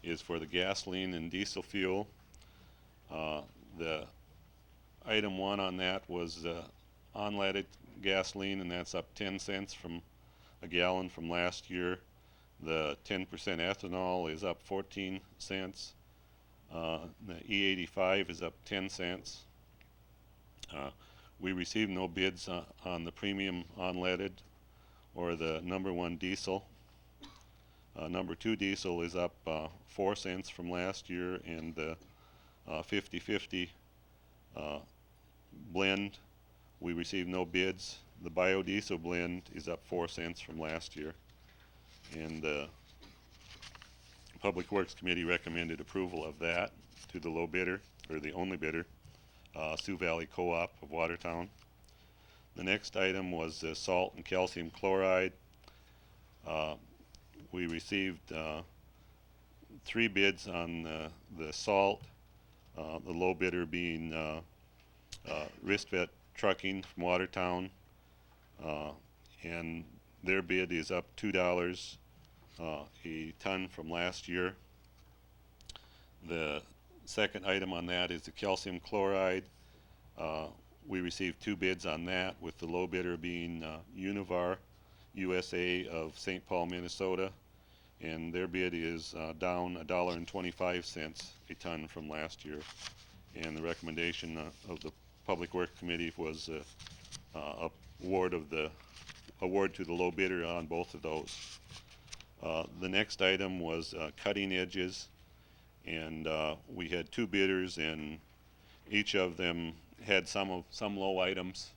is for the gasoline and diesel fuel. The item 1 on that was unleaded gasoline, and that's up 10 cents from a gallon from last year. The 10% ethanol is up 14 cents. The E85 is up 10 cents. We received no bids on the premium unleaded or the number 1 diesel. Number 2 diesel is up 4 cents from last year, and the 50-50 blend, we received no bids. The biodiesel blend is up 4 cents from last year, and the Public Works Committee recommended approval of that to the low bidder, or the only bidder, Sioux Valley Co-op of Watertown. The next item was salt and calcium chloride. we received 3 bids on the salt, the low bidder being Ristvet Trucking from Watertown, and their bid is up $2 a ton from last year. The second item on that is the calcium chloride. We received 2 bids on that, with the low bidder being Univar USA of St. Paul, Minnesota, and their bid is down $1.25 a ton from last year. And the recommendation of the Public Works Committee was award to the low bidder on both of those. The next item was cutting edges, and we had 2 bidders, and each of them had some low items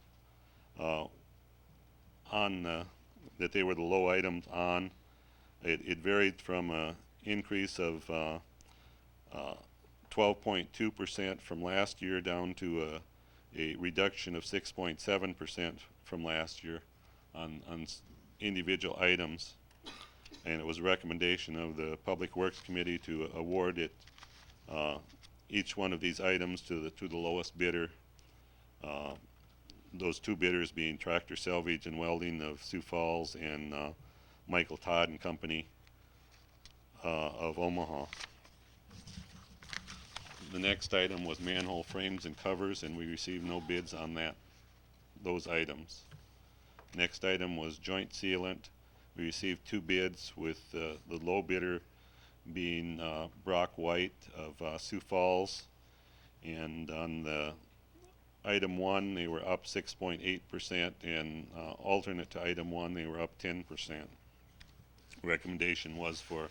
on that they were the low items on. It varied from an increase of 12.2% from last year down to a reduction of 6.7% from last year on individual items. And it was a recommendation of the Public Works Committee to award it each one of these items to the lowest bidder. Those 2 bidders being Tractor Salvage and Welding of Sioux Falls and Michael Todd and Company of Omaha. The next item was manhole frames and covers, and we received no bids on those items. Next item was joint sealant. We received 2 bids, with the low bidder being Brock White of Sioux Falls, and on the item 1 they were up 6.8%, and alternate to item 1 they were up 10%. Recommendation was for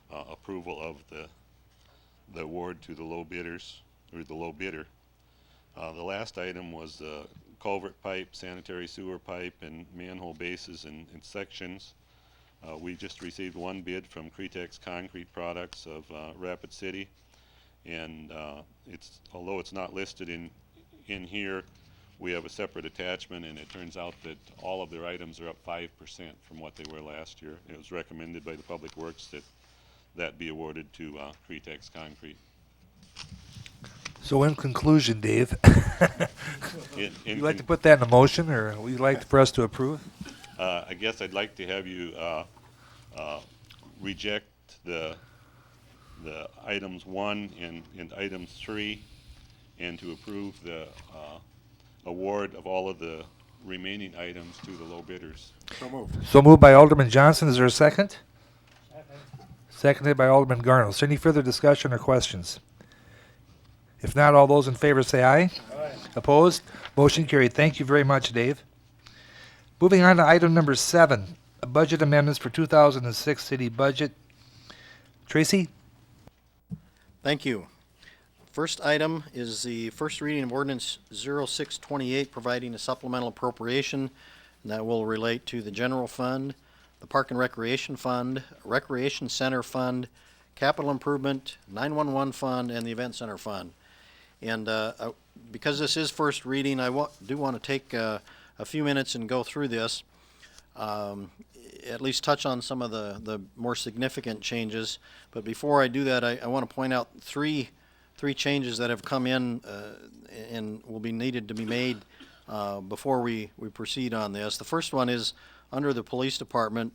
approval of the award to the low bidders, or the low bidder. The last item was culvert pipe, sanitary sewer pipe, and manhole bases and sections. We just received 1 bid from Cretex Concrete Products of Rapid City, and although it's not listed in here, we have a separate attachment, and it turns out that all of their items are up 5% from what they were last year. It was recommended by the Public Works that be awarded to Cretex Concrete. So in conclusion, Dave, In you'd like to put that in a motion, or would you like for us to approve? I guess I'd like to have you reject the items 1 and items 3, and to approve the award of all of the remaining items to the low bidders. So moved. So moved by Alderman Johnson. Is there a second? Seconded by Alderman Garno. Is there any further discussion or questions? If not, all those in favor say aye. Aye. Opposed? Motion carried. Thank you very much, Dave. Moving on to item number 7, budget amendments for 2006 city budget. Tracy? Thank you. First item is the first reading of ordinance 0628, providing a supplemental appropriation, and that will relate to the general fund, the Park and Recreation Fund, Recreation Center Fund, Capital Improvement, 911 Fund, and the Event Center Fund. And because this is first reading, I do want to take a few minutes and go through this, at least touch on some of the more significant changes. But before I do that, I want to point out three changes that have come in and will be needed to be made before we proceed on this. The first one is under the police department.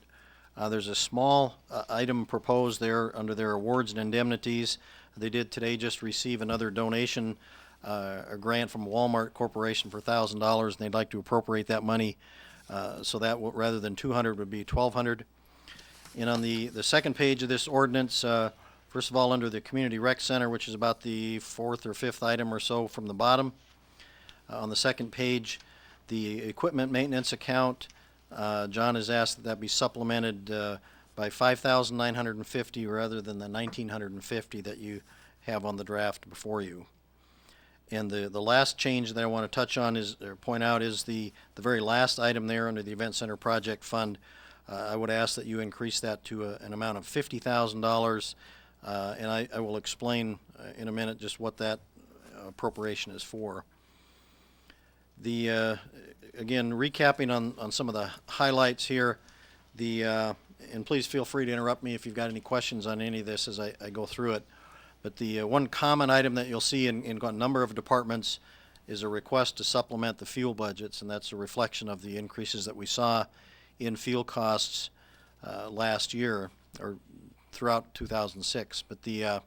There's a small item proposed there under their awards and indemnities. They did today just receive another donation, a grant from Walmart Corporation for $1,000, and they'd like to appropriate that money so that rather than $200 would be $1,200. And on the second page of this ordinance, first of all, under the Community Rec Center, which is about the 4th or 5th item or so from the bottom, on the second page, the equipment maintenance account, John has asked that be supplemented by $5,950 rather than the $1,950 that you have on the draft before you. And the last change that I want to touch on is, or point out, is the very last item there under the Event Center Project Fund. I would ask that you increase that to an amount of $50,000, and I will explain in a minute just what that appropriation is for. Again, recapping on some of the highlights here, and please feel free to interrupt me if you've got any questions on any of this as I go through it. But the one common item that you'll see in a number of departments is a request to supplement the fuel budgets, and that's a reflection of the increases that we saw in fuel costs last year or throughout 2006. But the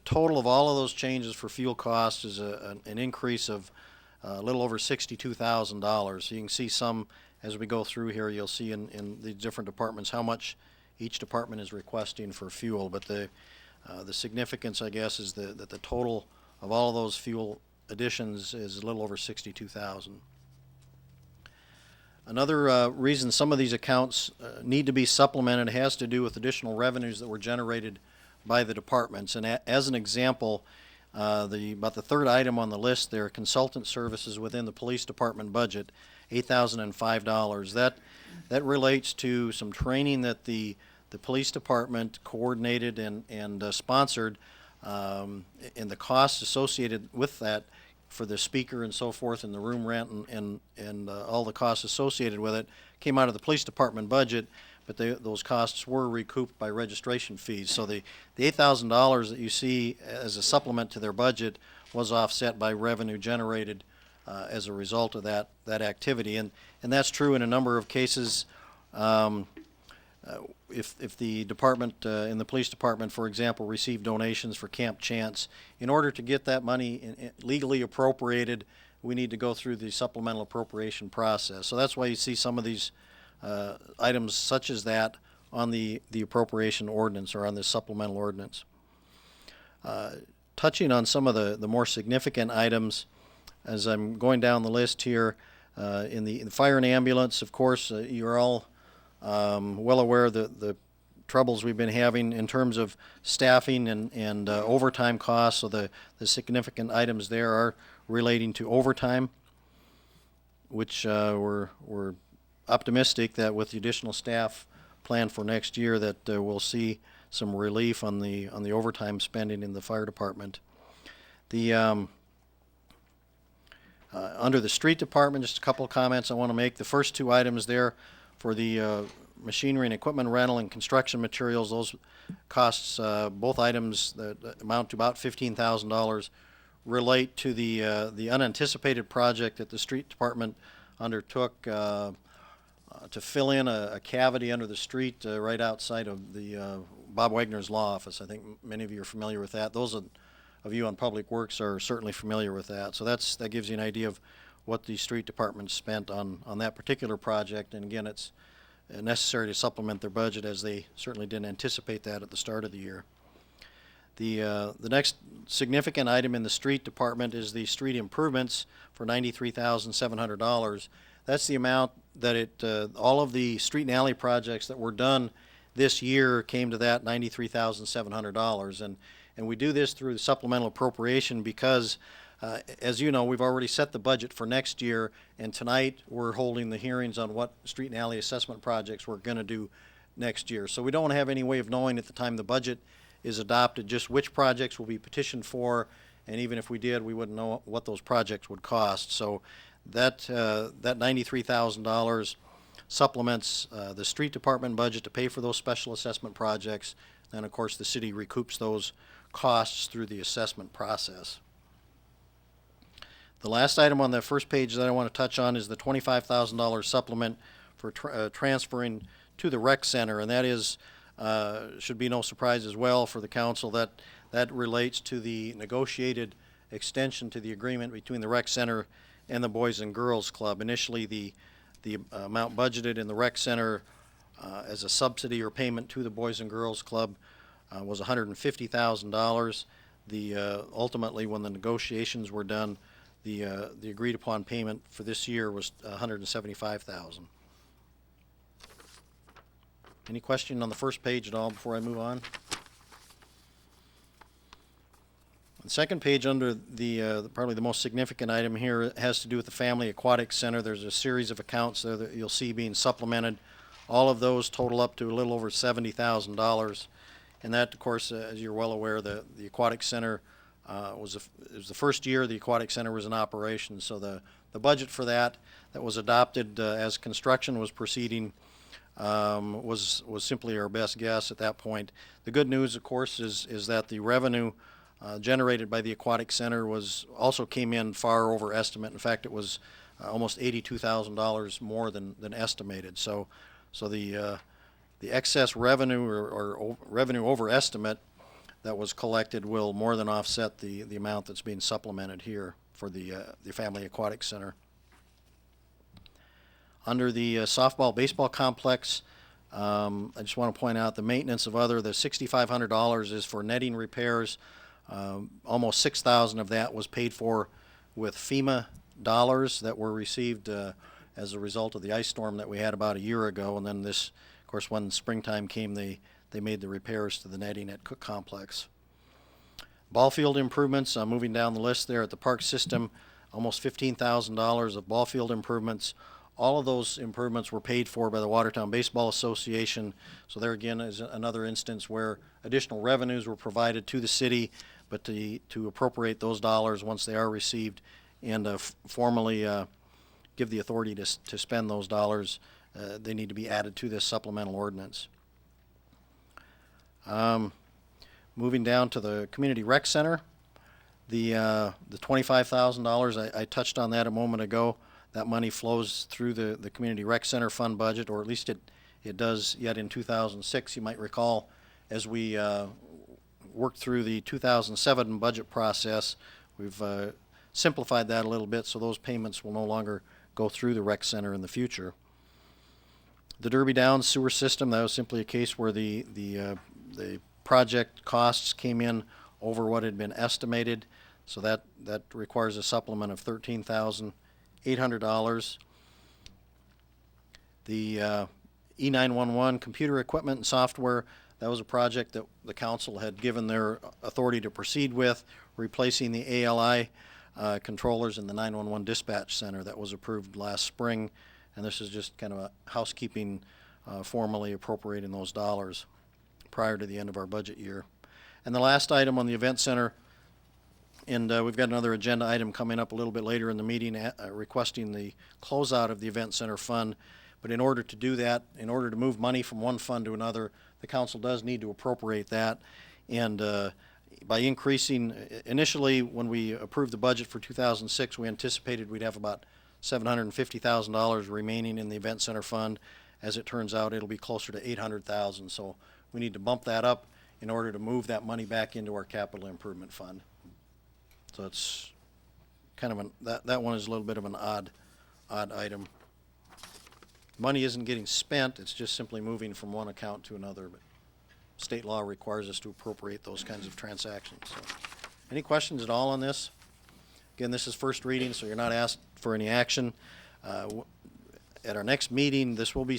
total of all of those changes for fuel costs is an increase of a little over $62,000. So you can see some as we go through here. You'll see in the different departments how much each department is requesting for fuel. But the significance, I guess, is that the total of all of those fuel additions is a little over $62,000. Another reason some of these accounts need to be supplemented has to do with additional revenues that were generated by the departments. And as an example, about the third item on the list there, consultant services within the police department budget, $8,005. That relates to some training that the police department coordinated and sponsored, and the costs associated with that for the speaker and so forth, and the room rent and all the costs associated with it came out of the police department budget, but those costs were recouped by registration fees. So the $8,000 that you see as a supplement to their budget was offset by revenue generated as a result of that activity, and that's true in a number of cases. If the department, in the police department, for example, received donations for Camp Chance, in order to get that money legally appropriated, we need to go through the supplemental appropriation process. So that's why you see some of these items such as that on the appropriation ordinance or on the supplemental ordinance. Touching on some of the more significant items, as I'm going down the list here, in the fire and ambulance, of course, you're all well aware of the troubles we've been having in terms of staffing and overtime costs. So the significant items there are relating to overtime, which we're optimistic that with the additional staff planned for next year that we'll see some relief on the overtime spending in the fire department. Under the street department, just a couple of comments I want to make. The first two items there for the machinery and equipment rental and construction materials, those costs, both items that amount to about $15,000, relate to the unanticipated project that the street department undertook to fill in a cavity under the street right outside of the Bob Wagner's law office. I think many of you are familiar with that. Those of you on Public Works are certainly familiar with that. So that gives you an idea of what the street department spent on that particular project. And again, it's necessary to supplement their budget, as they certainly didn't anticipate that at the start of the year. The next significant item in the street department is the street improvements for $93,700. That's the amount that all of the street and alley projects that were done this year came to that $93,700. And we do this through the supplemental appropriation because, as you know, we've already set the budget for next year, and tonight we're holding the hearings on what street and alley assessment projects we're going to do next year. So we don't have any way of knowing at the time the budget is adopted just which projects will be petitioned for, and even if we did, we wouldn't know what those projects would cost. So that $93,000 supplements the street department budget to pay for those special assessment projects, and of course the city recoups those costs through the assessment process. The last item on the first page that I want to touch on is the $25,000 supplement for transferring to the rec center, and that is should be no surprise as well for the council that relates to the negotiated extension to the agreement between the rec center and the Boys and Girls Club. Initially, the amount budgeted in the rec center as a subsidy or payment to the Boys and Girls Club was $150,000. Ultimately, when the negotiations were done, the agreed upon payment for this year was $175,000. Any question on the first page at all before I move on? The second page, under probably the most significant item here, has to do with the Family Aquatic Center. There's a series of accounts there that you'll see being supplemented. All of those total up to a little over $70,000. And that, of course, as you're well aware, the Aquatic Center it was the first year the Aquatic Center was in operation. So the budget for that was adopted as construction was proceeding was simply our best guess at that point. The good news, of course, is that the revenue generated by the Aquatic Center also came in far over estimate. In fact, it was almost $82,000 more than estimated. So the excess revenue or revenue over estimate that was collected will more than offset the amount that's being supplemented here for the Family Aquatic Center. Under the softball baseball complex, I just want to point out the maintenance of the $6,500 is for netting repairs. Almost $6,000 of that was paid for with FEMA dollars that were received as a result of the ice storm that we had about a year ago. And then this, of course, when springtime came, they made the repairs to the netting at Cook Complex. Ball field improvements, moving down the list there at the park system, almost $15,000 of ball field improvements. All of those improvements were paid for by the Watertown Baseball Association. So there again is another instance where additional revenues were provided to the city, but to appropriate those dollars once they are received and formally give the authority to spend those dollars, they need to be added to this supplemental ordinance. Moving down to the Community Rec Center, the $25,000, I touched on that a moment ago. That money flows through the Community Rec Center fund budget, or at least it does yet in 2006. You might recall as we worked through the 2007 budget process, we've simplified that a little bit so those payments will no longer go through the rec center in the future. The Derby Downs sewer system, that was simply a case where the project costs came in over what had been estimated, so that requires a supplement of $13,800. The E911 computer equipment and software, that was a project that the council had given their authority to proceed with, replacing the ALI controllers in the 911 dispatch center. That was approved last spring, and this is just kind of a housekeeping, formally appropriating those dollars prior to the end of our budget year. And the last item on the event center, and we've got another agenda item coming up a little bit later in the meeting requesting the closeout of the event center fund. But in order to do that, in order to move money from one fund to another, the council does need to appropriate that. And by increasing, initially when we approved the budget for 2006, we anticipated we'd have about $750,000 remaining in the event center fund. As it turns out, it'll be closer to $800,000. So we need to bump that up in order to move that money back into our capital improvement fund. So it's kind of that one is a little bit of an odd item. Money isn't getting spent, it's just simply moving from one account to another, but state law requires us to appropriate those kinds of transactions. So, any questions at all on this? Again, this is first reading, so you're not asked for any action. At our next meeting, this will be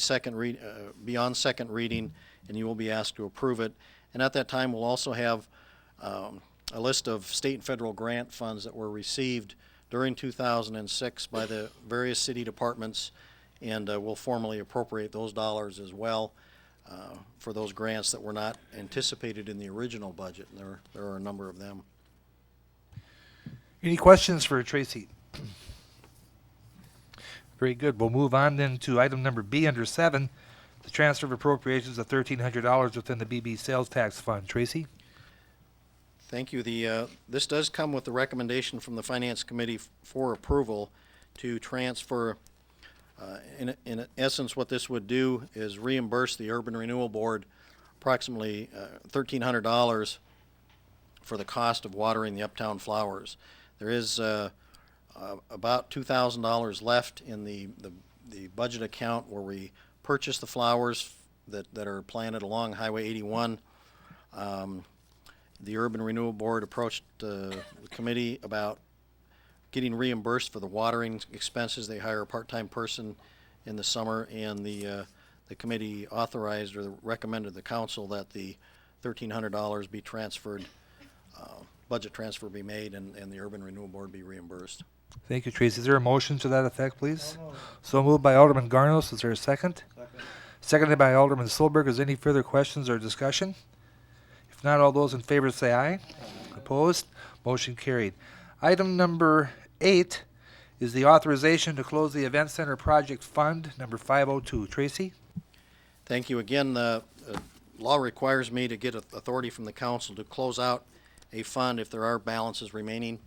beyond second reading, and you will be asked to approve it. And at that time, we'll also have a list of state and federal grant funds that were received during 2006 by the various city departments, and we'll formally appropriate those dollars as well for those grants that were not anticipated in the original budget. And there are a number of them. Any questions for Tracy? Very good. We'll move on then to item number B under 7, the transfer of appropriations of $1,300 within the BB sales tax fund. Tracy? Thank you. This does come with the recommendation from the Finance Committee for approval to transfer. In essence, what this would do is reimburse the Urban Renewal Board approximately $1,300 for the cost of watering the Uptown flowers. There is about $2,000 left in the budget account where we purchase the flowers that are planted along Highway 81. The Urban Renewal Board approached the committee about getting reimbursed for the watering expenses. They hire a part-time person in the summer, and the committee authorized or recommended the council that the $1,300 be transferred, budget transfer be made, and the Urban Renewal Board be reimbursed. Thank you, Tracy. Is there a motion to that effect, please? So moved by Alderman Garnos. Is there a second? Second. Seconded by Alderman Solberg. Is there any further questions or discussion? If not, all those in favor say aye. Opposed? Motion carried. Item number 8 is the authorization to close the Event Center Project Fund, number 502. Tracy? Thank you. Again, the law requires me to get authority from the council to close out a fund if there are balances remaining.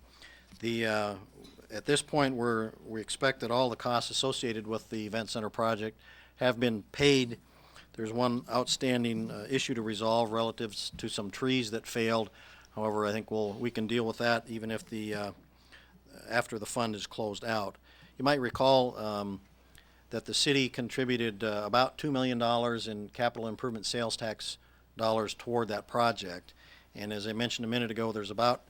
At this point, we expect that all the costs associated with the event center project have been paid. There's one outstanding issue to resolve relative to some trees that failed. However, I think we can deal with that even if after the fund is closed out. You might recall that the city contributed about $2 million in capital improvement sales tax dollars toward that project. And as I mentioned a minute ago, there's about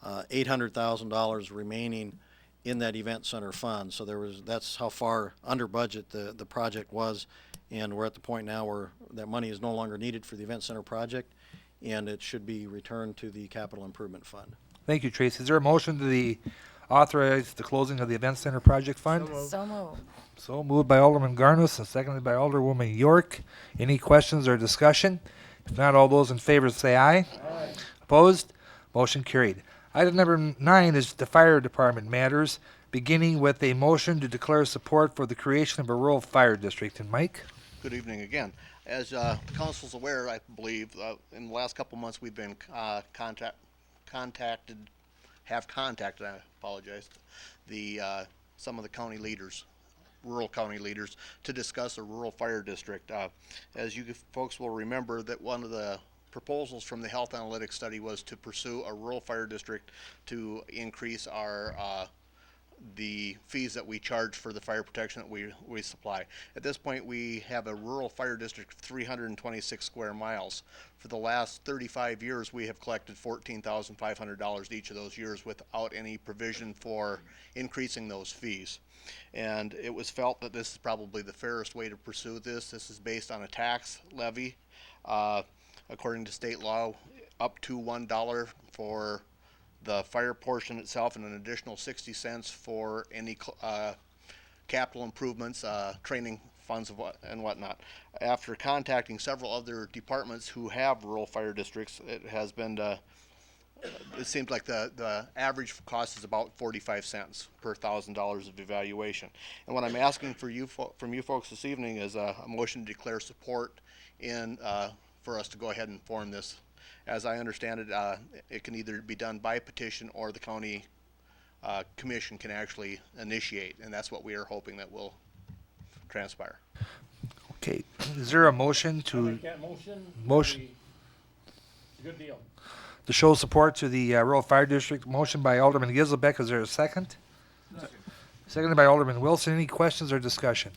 $800,000 remaining in that event center fund. So that's how far under budget the project was. And we're at the point now where that money is no longer needed for the event center project, and it should be returned to the capital improvement fund. Thank you, Tracy. Is there a motion to authorize the closing of the event center project fund? So moved. So moved by Alderman Garnis and seconded by Alderwoman York. Any questions or discussion? If not, all those in favor say aye. Aye. Opposed? Motion carried. Item number 9 is the fire department matters, beginning with a motion to declare support for the creation of a rural fire district. And Mike? Good evening again. As the council's aware, I believe, in the last couple months, we've been contacted, I apologize, some of the county leaders, rural county leaders, to discuss a rural fire district. As you folks will remember, that one of the proposals from the health analytics study was to pursue a rural fire district to increase our the fees that we charge for the fire protection that we supply. At this point, we have a rural fire district of 326 square miles. For the last 35 years, we have collected $14,500 each of those years without any provision for increasing those fees. And it was felt that this is probably the fairest way to pursue this. This is based on a tax levy. According to state law, up to $1 for the fire portion itself, and an additional 60 cents for any capital improvements, training funds and whatnot. After contacting several other departments who have rural fire districts, it has been it seems like the average cost is about 45 cents per $1,000 of evaluation. And what I'm asking from you folks this evening is a motion to declare support for us to go ahead and form this. As I understand it, it can either be done by petition or the county commission can actually initiate, and that's what we are hoping that will transpire. Okay, is there a motion to? I'll make that motion. Motion. It's a good deal. To show support to the rural fire district. Motion by Alderman Giselbeck. Is there a second? Seconded by Alderman Wilson. Any questions or discussion?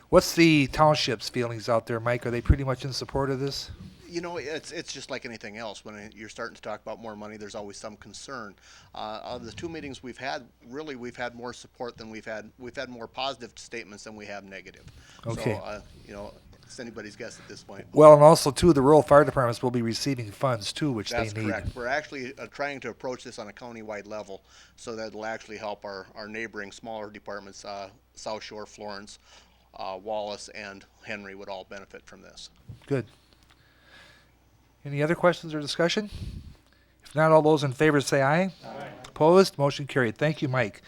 What's the township's feelings out there, Mike? Are they pretty much in support of this? You know, it's just like anything else. When you're starting to talk about more money, there's always some concern. Of the 2 meetings we've had, really we've had more support than we've had more positive statements than we have negative. Okay. So, you know, it's anybody's guess at this point. Well, and also too, the rural fire departments will be receiving funds too, which they need. That's correct. We're actually trying to approach this on a county-wide level, so that it'll actually help our neighboring smaller departments, South Shore, Florence, Wallace, and Henry would all benefit from this. Good. Any other questions or discussion? If not, all those in favor say aye. Aye. Opposed? Motion carried. Thank you, Mike.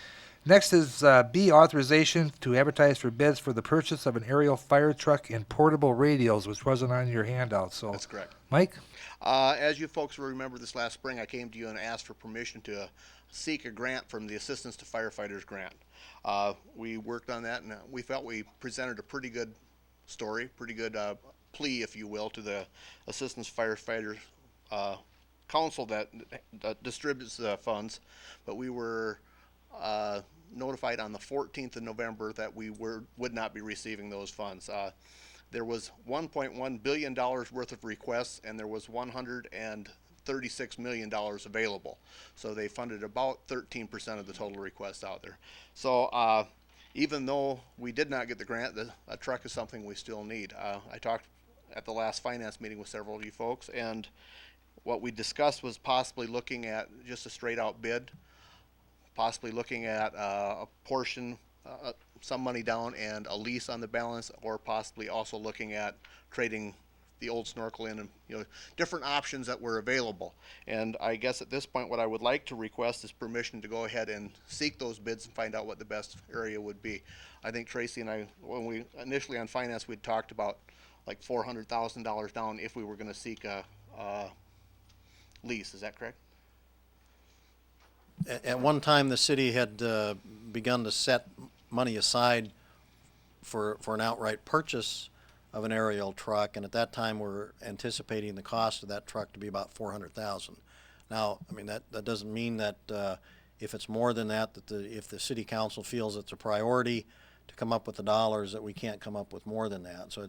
Next is B, authorization to advertise for bids for the purchase of an aerial fire truck and portable radios, which wasn't on your handout. So that's correct. Mike? As you folks will remember, this last spring I came to you and asked for permission to seek a grant from the Assistance to Firefighters grant. We worked on that, and we felt we presented a pretty good story, pretty good plea, if you will, to the Assistance Firefighters Council that distributes the funds. But we were notified on the 14th of November that we would not be receiving those funds. There was $1.1 billion worth of requests, and there was $136 million available. So they funded about 13% of the total requests out there. So even though we did not get the grant, a truck is something we still need. I talked at the last finance meeting with several of you folks, and what we discussed was possibly looking at just a straight out bid, possibly looking at a portion, some money down and a lease on the balance, or possibly also looking at trading the old snorkel in, and different options that were available. And I guess at this point what I would like to request is permission to go ahead and seek those bids and find out what the best area would be. I think Tracy and I, when we initially on finance, we'd talked about like $400,000 down if we were gonna seek a lease, is that correct? At one time, the city had begun to set money aside for an outright purchase of an aerial truck, and at that time, we're anticipating the cost of that truck to be about $400,000. Now, I mean, that doesn't mean that if it's more than that, if the city council feels it's a priority to come up with the dollars, that we can't come up with more than that. So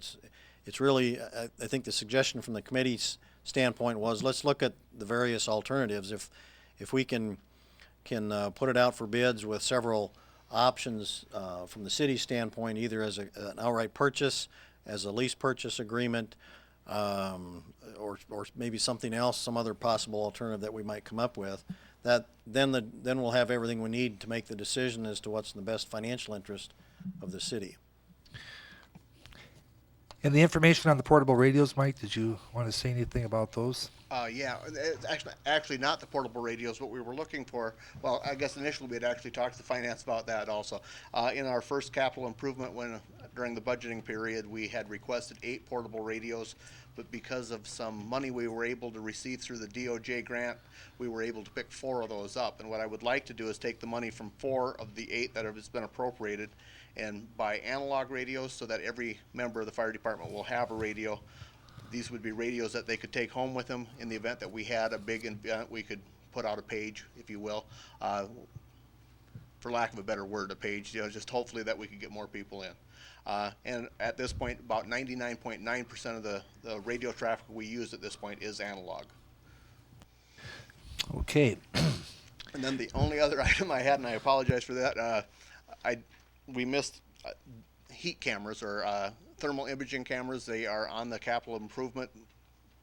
it's really, I think the suggestion from the committee's standpoint was, let's look at the various alternatives. If we can put it out for bids with several options from the city's standpoint, either as an outright purchase, as a lease purchase agreement, or maybe something else, some other possible alternative that we might come up with, then we'll have everything we need to make the decision as to what's in the best financial interest of the city. And the information on the portable radios, Mike, did you want to say anything about those? Yeah, it's actually not the portable radios. What we were looking for, well, I guess initially we had actually talked to the finance about that also. In our first capital improvement, during the budgeting period, we had requested 8 portable radios, but because of some money we were able to receive through the DOJ grant, we were able to pick 4 of those up. And what I would like to do is take the money from 4 of the 8 that has been appropriated and buy analog radios so that every member of the fire department will have a radio. These would be radios that they could take home with them in the event that we had a big event. We could put out a page, if you will, for lack of a better word, a page, just hopefully that we could get more people in. And at this point, about 99.9% of the radio traffic we use at this point is analog. Okay. And then the only other item I had, and I apologize for that, we missed heat cameras or thermal imaging cameras. They are on the capital improvement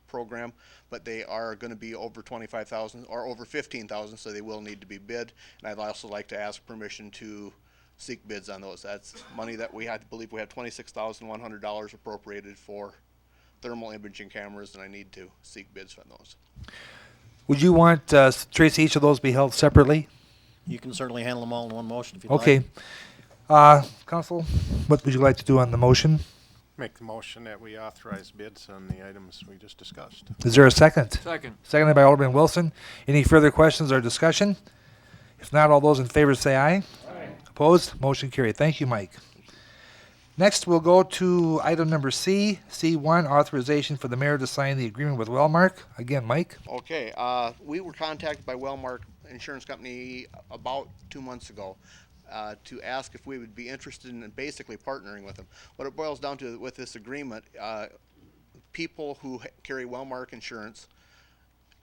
program, but they are going to be over 25,000 or over 15,000, so they will need to be bid. And I'd also like to ask permission to seek bids on those. That's money that we had to believe we have $26,100 appropriated for thermal imaging cameras, and I need to seek bids on those. Would you want, Tracy, each of those be held separately? You can certainly handle them all in one motion if you'd like. Okay. Council, what would you like to do on the motion? Make the motion that we authorize bids on the items we just discussed. Is there a second? Second. Seconded by Alderman Wilson. Any further questions or discussion? If not, all those in favor say aye. Aye. Opposed? Motion carried. Thank you, Mike. Next, we'll go to item number C, C1, authorization for the mayor to sign the agreement with Wellmark. Again, Mike. Okay, we were contacted by Wellmark Insurance Company about 2 months ago to ask if we would be interested in basically partnering with them. What it boils down to with this agreement, people who carry Wellmark insurance,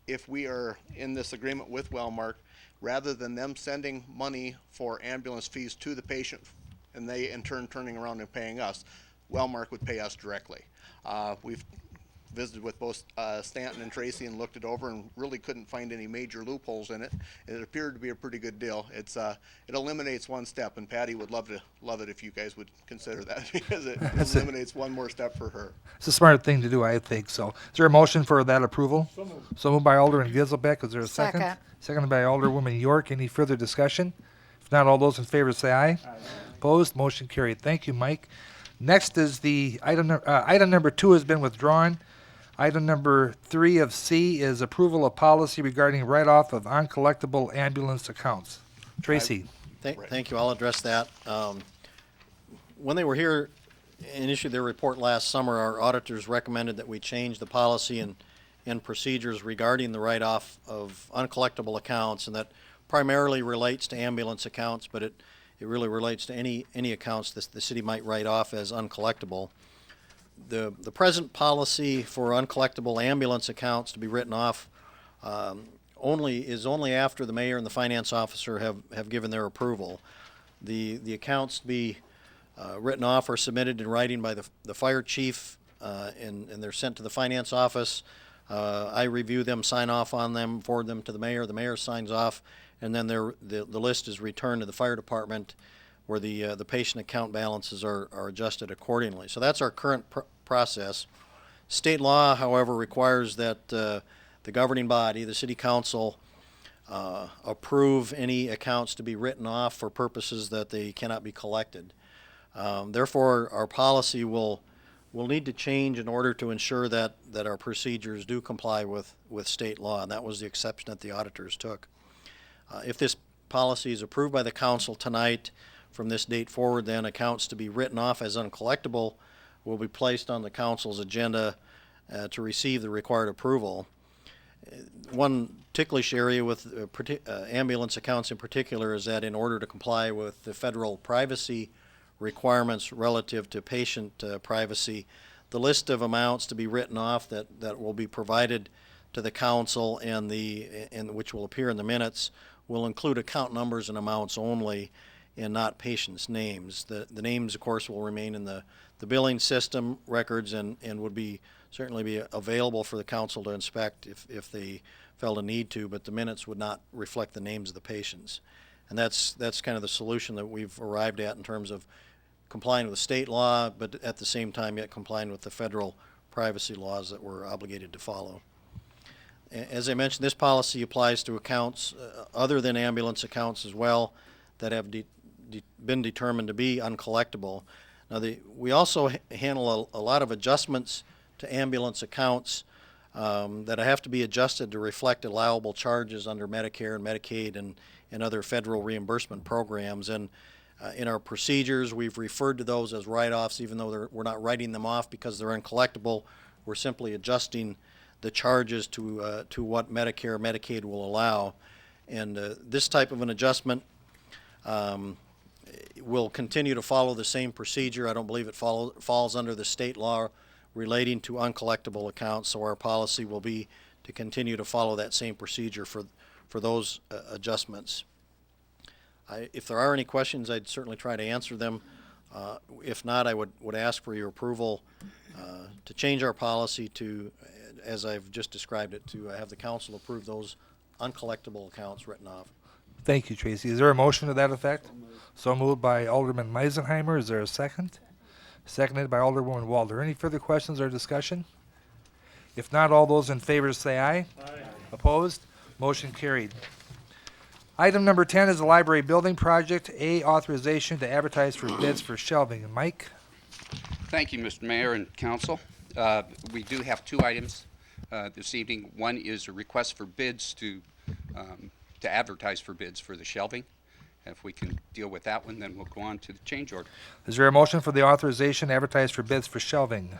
if we are in this agreement with Wellmark, rather than them sending money for ambulance fees to the patient and they in turn turning around and paying us, Wellmark would pay us directly. We've visited with both Stanton and Tracy and looked it over and really couldn't find any major loopholes in it. It appeared to be a pretty good deal. It eliminates one step, and Patty would love it if you guys would consider that because it eliminates one more step for her. It's a smart thing to do, I think so. Is there a motion for that approval? So moved by Alderman Giselbeck. Is there a second? Second. Seconded by Alderwoman York. Any further discussion? If not, all those in favor say aye. Aye. Opposed? Motion carried. Thank you, Mike. Next is the item number 2 has been withdrawn. Item number 3 of C is approval of policy regarding write-off of uncollectible ambulance accounts. Tracy. Thank you. I'll address that. When they were here and issued their report last summer, our auditors recommended that we change the policy and procedures regarding the write-off of uncollectible accounts, and that primarily relates to ambulance accounts, but it really relates to any accounts that the city might write off as uncollectible. The present policy for uncollectible ambulance accounts to be written off only after the mayor and the finance officer have given their approval. The accounts to be written off are submitted in writing by the fire chief, and they're sent to the finance office. I review them, sign off on them, forward them to the mayor signs off, and then the list is returned to the fire department where the patient account balances are adjusted accordingly. So that's our current process. State law, however, requires that the governing body, the city council, approve any accounts to be written off for purposes that they cannot be collected. Therefore, our policy will will need to change in order to ensure that our procedures do comply with state law, and that was the exception that the auditors took. If this policy is approved by the council tonight, from this date forward, then accounts to be written off as uncollectible will be placed on the council's agenda to receive the required approval. One ticklish area with ambulance accounts in particular is that in order to comply with the federal privacy requirements relative to patient privacy, the list of amounts to be written off that will be provided to the council and which will appear in the minutes will include account numbers and amounts only and not patients' names. The names, of course, will remain in the billing system records and would certainly be available for the council to inspect if they felt a need to, but the minutes would not reflect the names of the patients. And that's kind of the solution that we've arrived at in terms of complying with state law, but at the same time yet complying with the federal privacy laws that we're obligated to follow. As I mentioned, this policy applies to accounts other than ambulance accounts as well that have been determined to be uncollectible. Now, we also handle a lot of adjustments to ambulance accounts that have to be adjusted to reflect allowable charges under Medicare and Medicaid and other federal reimbursement programs. And in our procedures, we've referred to those as write-offs, even though we're not writing them off because they're uncollectible. We're simply adjusting the charges to what Medicare or Medicaid will allow. And this type of an adjustment will continue to follow the same procedure. I don't believe it falls under the state law relating to uncollectible accounts, so our policy will be to continue to follow that same procedure for those adjustments. If there are any questions, I'd certainly try to answer them. If not, I would ask for your approval to change our policy to, as I've just described it, to have the council approve those uncollectible accounts written off. Thank you, Tracy. Is there a motion to that effect? So moved by Alderman Meisenheimer. Is there a second? Seconded by Alderwoman Walter. Any further questions or discussion? If not, all those in favor say aye. Aye. Opposed? Motion carried. Item number 10 is the library building project. A, authorization to advertise for bids for shelving. Mike? Thank you, Mr. Mayor and Council. We do have two items this evening. One is a request for bids to advertise for bids for the shelving. If we can deal with that one, then we'll go on to the change order. Is there a motion for the authorization to advertise for bids for shelving?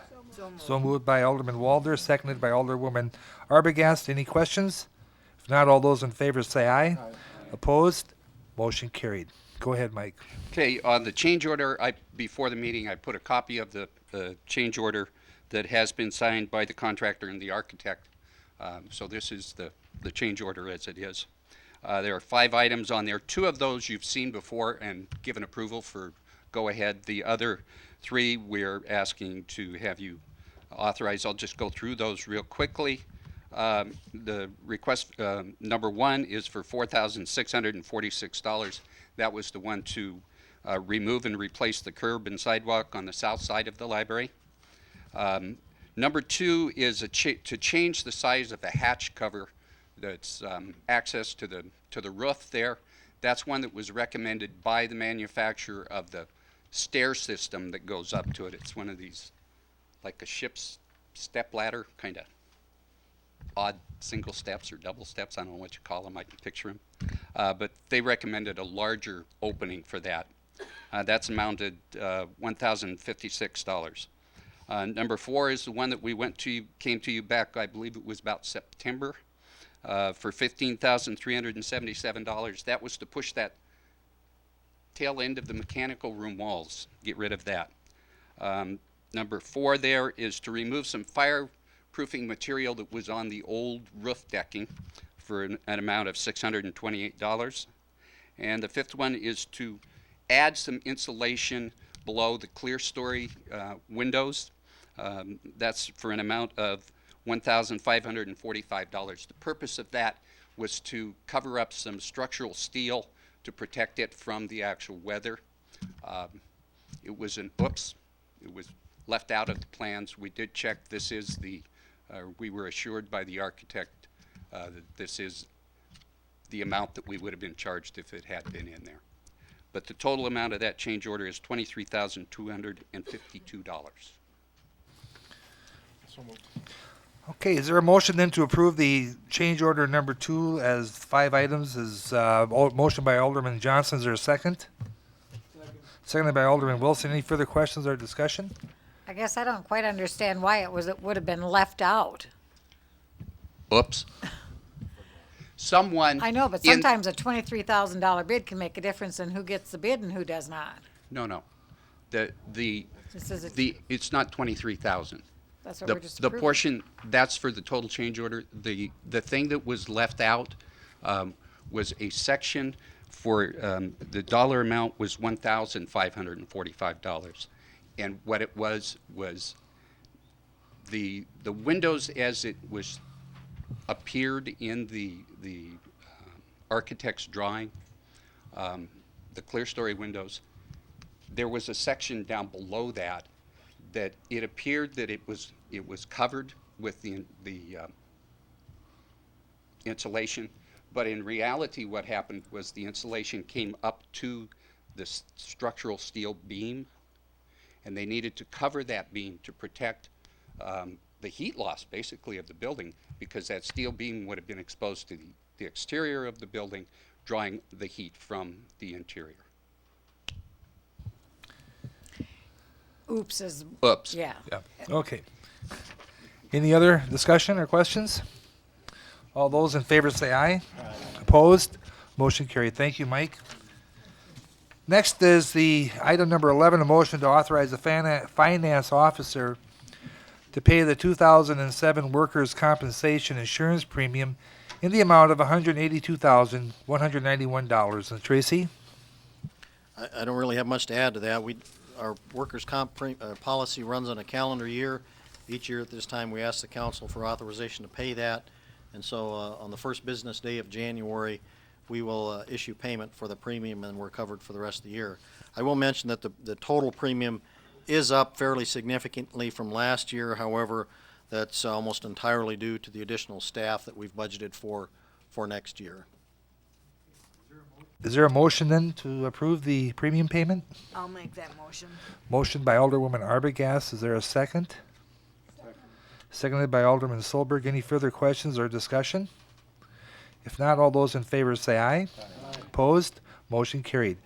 So moved by Alderman Walter, seconded by Alderwoman Arbogast. Any questions? If not, all those in favor say aye. Aye. Opposed? Motion carried. Go ahead, Mike. Okay, on the change order, before the meeting, I put a copy of the change order that has been signed by the contractor and the architect. So this is the change order as it is. There are 5 items on there. 2 of those you've seen before and given approval for go ahead. The other 3 we're asking to have you authorize. I'll just go through those real quickly. The request number 1 is for $4,646. That was the one to remove and replace the curb and sidewalk on the south side of the library. Number 2 is to change the size of the hatch cover that's access to the roof there. That's one that was recommended by the manufacturer of the stair system that goes up to it. It's one of these, like a ship's step ladder, kind of odd single steps or double steps. I don't know what you call them. I can picture them. But they recommended a larger opening for that. That's amounted $1,056. Number 4 is the one that we came to you back, I believe it was about September, for $15,377. That was to push that tail end of the mechanical room walls, get rid of that. Number 4 there is to remove some fireproofing material that was on the old roof decking for an amount of $628. And the 5th one is to add some insulation below the clear story windows. That's for an amount of $1,545. The purpose of that was to cover up some structural steel to protect it from the actual weather. It was it was left out of the plans. We did check. This is we were assured by the architect that this is the amount that we would have been charged if it had been in there. But the total amount of that change order is $23,252. So moved. Okay, is there a motion then to approve the change order number 2 as 5 items? Motion by Alderman Johnson, is there a second? Seconded by Alderman Wilson. Any further questions or discussion? I guess I don't quite understand why it would have been left out. Oops. Someone. I know, but in- sometimes a $23,000 bid can make a difference in who gets the bid and who does not. No. The This is it's not 23,000. That's what The we're just the approving. portion, that's for the total change order. The thing that was left out was a section for, the dollar amount was $1,545. And what it was the windows as it was appeared in the architect's drawing, the clear story windows, there was a section down below that it appeared that it was covered with the insulation, but in reality what happened was the insulation came up to the structural steel beam, and they needed to cover that beam to protect the heat loss basically of the building, because that steel beam would have been exposed to the exterior of the building, drawing the heat from the interior. Oops is. Oops. Yeah. Yeah. Okay. Any other discussion or questions? All those in favor say aye. Opposed? Motion carried. Thank you, Mike. Next is the item number 11, a motion to authorize the finance officer to pay the 2007 workers' compensation insurance premium in the amount of $182,191. And Tracy? I don't really have much to add to that. Our workers' comp policy runs on a calendar year. Each year at this time, we ask the council for authorization to pay that. And so on the first business day of January, we will issue payment for the premium, and we're covered for the rest of the year. I will mention that the total premium is up fairly significantly from last year. However, that's almost entirely due to the additional staff that we've budgeted for next year. Is there a motion then to approve the premium payment? I'll make that motion. Motion by Alderwoman Arbogast. Is there a second? Seconded by Alderman Solberg. Any further questions or discussion? If not, all those in favor say aye. Opposed? Motion carried.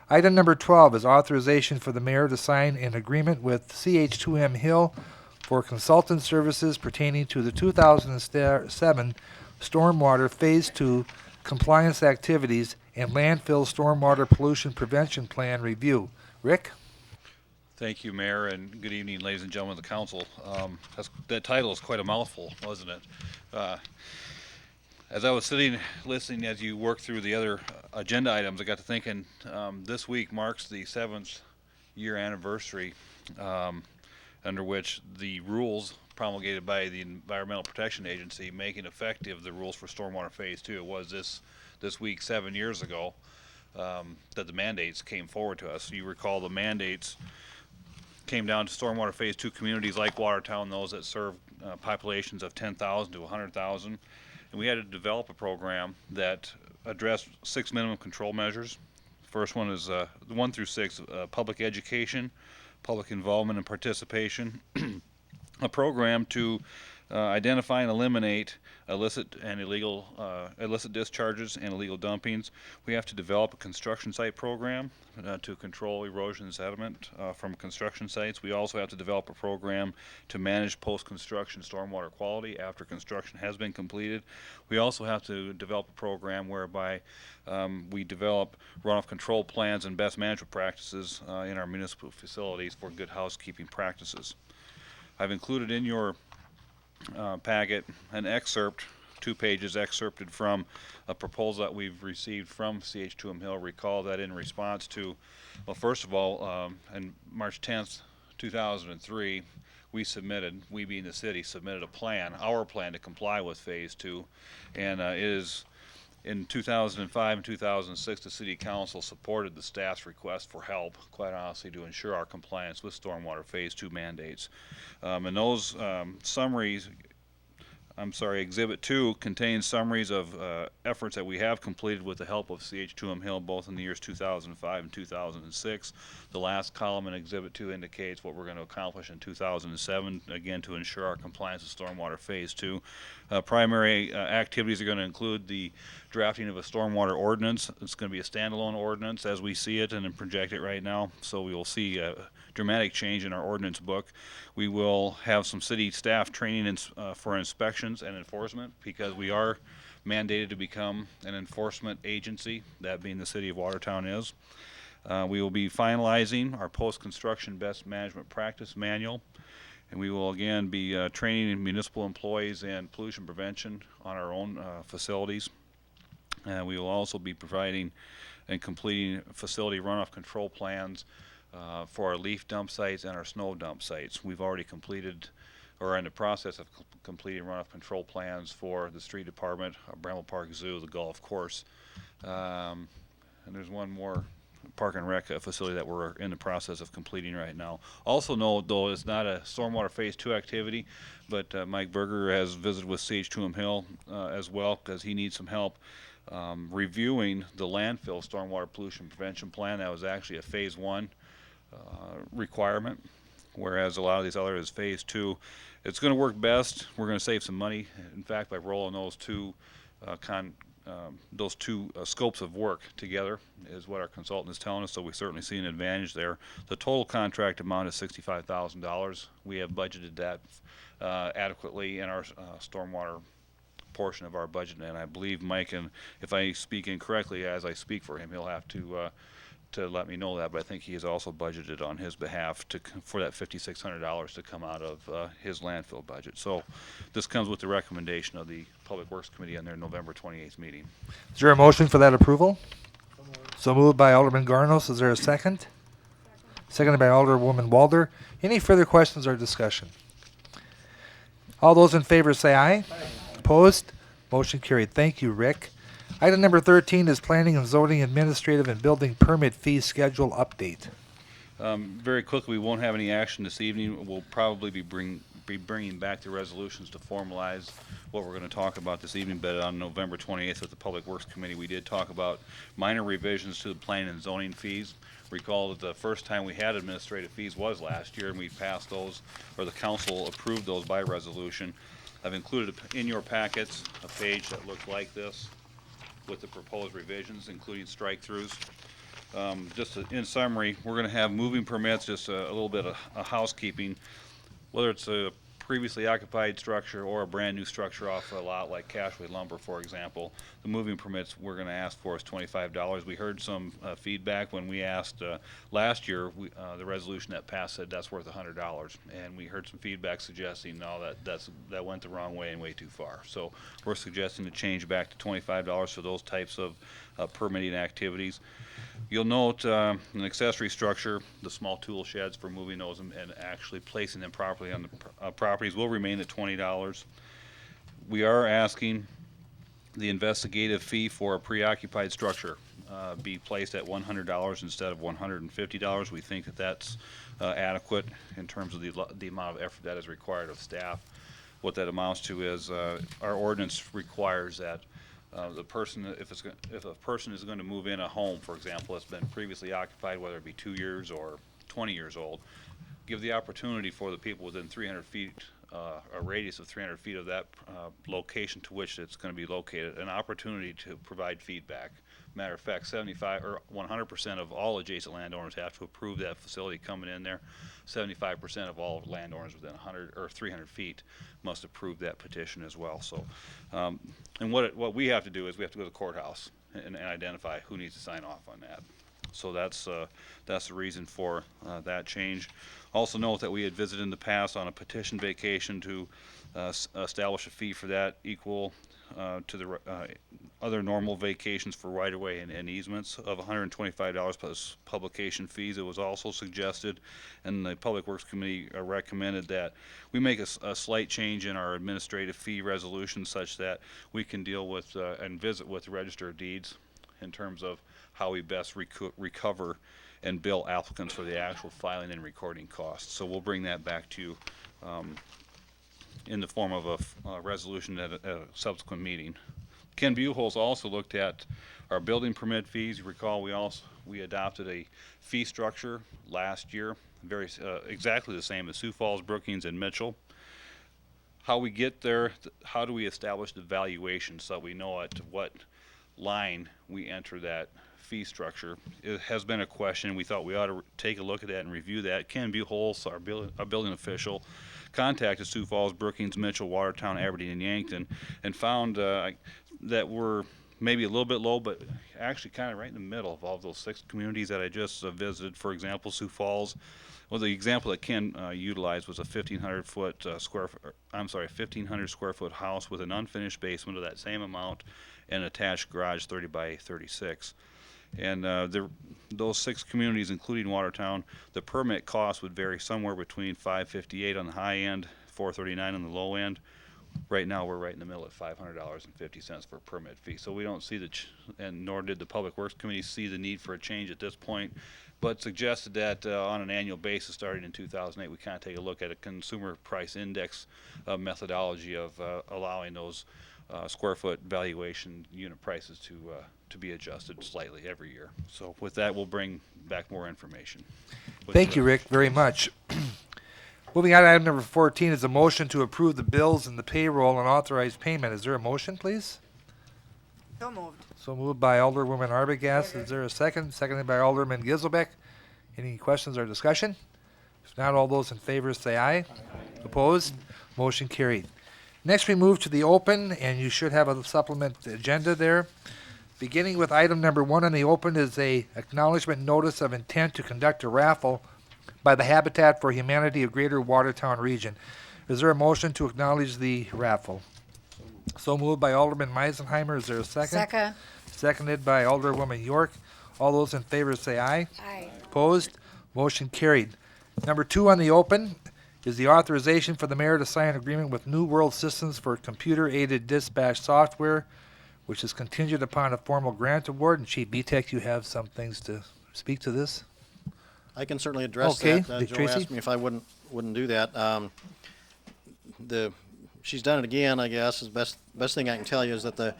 Item number 12 is authorization for the mayor to sign an agreement with CH2M Hill for consultant services pertaining to the 2007 Stormwater Phase 2 compliance activities and landfill stormwater pollution prevention plan review. Rick? Thank you, Mayor, and good evening, ladies and gentlemen of the council. That title is quite a mouthful, wasn't it? As I was sitting listening as you worked through the other agenda items, I got to thinking this week marks the 7th year anniversary under which the rules promulgated by the Environmental Protection Agency making effective the rules for Stormwater Phase 2. It was this week 7 years ago that the mandates came forward to us. You recall the mandates came down to Stormwater Phase 2 communities like Watertown, those that serve populations of 10,000 to 100,000. And we had to develop a program that addressed 6 minimum control measures. First one is 1 through 6, public education, public involvement and participation, a program to identify and eliminate illicit discharges and illegal dumpings. We have to develop a construction site program to control erosion and sediment from construction sites. We also have to develop a program to manage post-construction stormwater quality after construction has been completed. We also have to develop a program whereby we develop runoff control plans and best management practices in our municipal facilities for good housekeeping practices. I've included in your packet an excerpt, 2 pages excerpted from a proposal that we've received from CH2M Hill. Recall that in response to, well, first of all, on March 10th, 2003, we being the city, submitted a plan, our plan to comply with Phase 2, and in 2005 and 2006, the City Council supported the staff's request for help, quite honestly, to ensure our compliance with Stormwater Phase 2 mandates. And those summaries Exhibit 2 contains summaries of efforts that we have completed with the help of CH2M Hill, both in the years 2005 and 2006. The last column in Exhibit 2 indicates what we're going to accomplish in 2007, again, to ensure our compliance with Stormwater Phase 2. Primary activities are going to include the drafting of a stormwater ordinance. It's going to be a standalone ordinance as we see it and project it right now, so we will see a dramatic change in our ordinance book. We will have some city staff training for inspections and enforcement, because we are mandated to become an enforcement agency, that being the city of Watertown is. We will be finalizing our post-construction best management practice manual, and we will again be training municipal employees in pollution prevention on our own facilities. We will also be providing and completing facility runoff control plans for our leaf dump sites and our snow dump sites. We've already completed, or are in the process of completing runoff control plans for the street department, Bramble Park Zoo, the golf course, and there's one more park and rec facility that we're in the process of completing right now. Also note, though, it's not a stormwater phase 2 activity, but Mike Berger has visited with CH2M Hill as well, because he needs some help reviewing the landfill stormwater pollution prevention plan. That was actually a phase 1 requirement, whereas a lot of these others is phase 2. It's going to work best. We're going to save some money, in fact, by rolling those two scopes of work together, is what our consultant is telling us, so we certainly see an advantage there. The total contract amount is $65,000. We have budgeted that adequately in our stormwater portion of our budget, and I believe Mike, and if I speak incorrectly as I speak for him, he'll have to let me know that, but I think he has also budgeted on his behalf for that $5,600 to come out of his landfill budget. So this comes with the recommendation of the Public Works Committee on their November 28th meeting. Is there a motion for that approval? So moved by Alderman Garnos. Is there a second? Seconded by Alderwoman Walder. Any further questions or discussion? All those in favor say aye. Opposed? Motion carried. Thank you, Rick. Item number 13 is Planning and Zoning Administrative and Building Permit Fee Schedule Update. Very quickly, we won't have any action this evening. We'll probably be bringing back the resolutions to formalize what we're going to talk about this evening, but on November 28th with the Public Works Committee, we did talk about minor revisions to the planning and zoning fees. Recall that the first time we had administrative fees was last year, and we passed those, or the council approved those by resolution. I've included in your packets a page that looks like this with the proposed revisions, including strike-throughs. Just in summary, we're going to have moving permits, just a little bit of housekeeping. Whether it's a previously occupied structure or a brand new structure off a lot like Cashway Lumber, for example, the moving permits we're going to ask for is $25. We heard some feedback when we asked last year. The resolution that passed said that's worth $100, and we heard some feedback suggesting no, that went the wrong way and way too far. So we're suggesting to change back to $25 for those types of permitting activities. You'll note an accessory structure, the small tool sheds for moving those and actually placing them properly on the properties will remain at $20. We are asking the investigative fee for a preoccupied structure be placed at $100 instead of $150. We think that that's adequate in terms of the amount of effort that is required of staff. What that amounts to is our ordinance requires that the person, if a person is going to move in a home, for example, that's been previously occupied, whether it be 2 years or 20 years old, give the opportunity for the people within 300 feet, a radius of 300 feet of that location to which it's going to be located, an opportunity to provide feedback. Matter of fact, 75 or 100% of all adjacent landowners have to approve that facility coming in there. 75% of all landowners within 100 or 300 feet must approve that petition as well. So, and what we have to do is we have to go to the courthouse and identify who needs to sign off on that. So that's the reason for that change. Also note that we had visited in the past on a petition vacation to establish a fee for that equal to the other normal vacations for right-of-way and easements of $125 plus publication fees. It was also suggested, and the Public Works Committee recommended that we make a slight change in our administrative fee resolution such that we can deal with and visit with the Register of Deeds in terms of how we best recover and bill applicants for the actual filing and recording costs. So we'll bring that back to you in the form of a resolution at a subsequent meeting. Ken Buchholz also looked at our building permit fees. You recall we adopted a fee structure last year, very exactly the same as Sioux Falls, Brookings, and Mitchell. How we get there, how do we establish the valuation so that we know at what line we enter that fee structure? It has been a question. We thought we ought to take a look at that and review that. Ken Buchholz, our building official, contacted Sioux Falls, Brookings, Mitchell, Watertown, Aberdeen, and Yankton, and found that we're maybe a little bit low, but actually kind of right in the middle of all those 6 communities that I just visited. For example, Sioux Falls. Well, the example that Ken utilized was a 1,500 square foot house with an unfinished basement of that same amount and an attached garage 30 by 36. And those 6 communities, including Watertown, the permit cost would vary somewhere between $558 on the high end, $439 on the low end. Right now, we're right in the middle at $500.50 for permit fee. So we don't see and nor did the Public Works Committee see the need for a change at this point, but suggested that on an annual basis, starting in 2008, we kind of take a look at a consumer price index methodology of allowing those square foot valuation unit prices to be adjusted slightly every year. So with that, we'll bring back more information. Thank you, Rick, very much. Moving on to item number 14 is a motion to approve the bills and the payroll and authorize payment. Is there a motion, please? So moved. So moved by Alderwoman Arbogast. Is there a second? Seconded by Alderman Giselbeck. Any questions or discussion? If not, all those in favor say aye. Opposed? Motion carried. Next, we move to the open, and you should have a supplement agenda there. Beginning with item number 1 on the open is a acknowledgement notice of intent to conduct a raffle by the Habitat for Humanity of Greater Watertown Region. Is there a motion to acknowledge the raffle? So moved by Alderman Meisenheimer. Is there a second? Second. Seconded by Alderwoman York. All those in favor say aye. Aye. Opposed? Motion carried. Number 2 on the open is the authorization for the mayor to sign an agreement with New World Systems for computer-aided dispatch software, which is contingent upon a formal grant award. And Chief Vitek, you have some things to speak to this? I can certainly address Okay, that. Joe Tracy? asked me if I wouldn't do that. She's done it again, I guess. The best thing I can tell you is that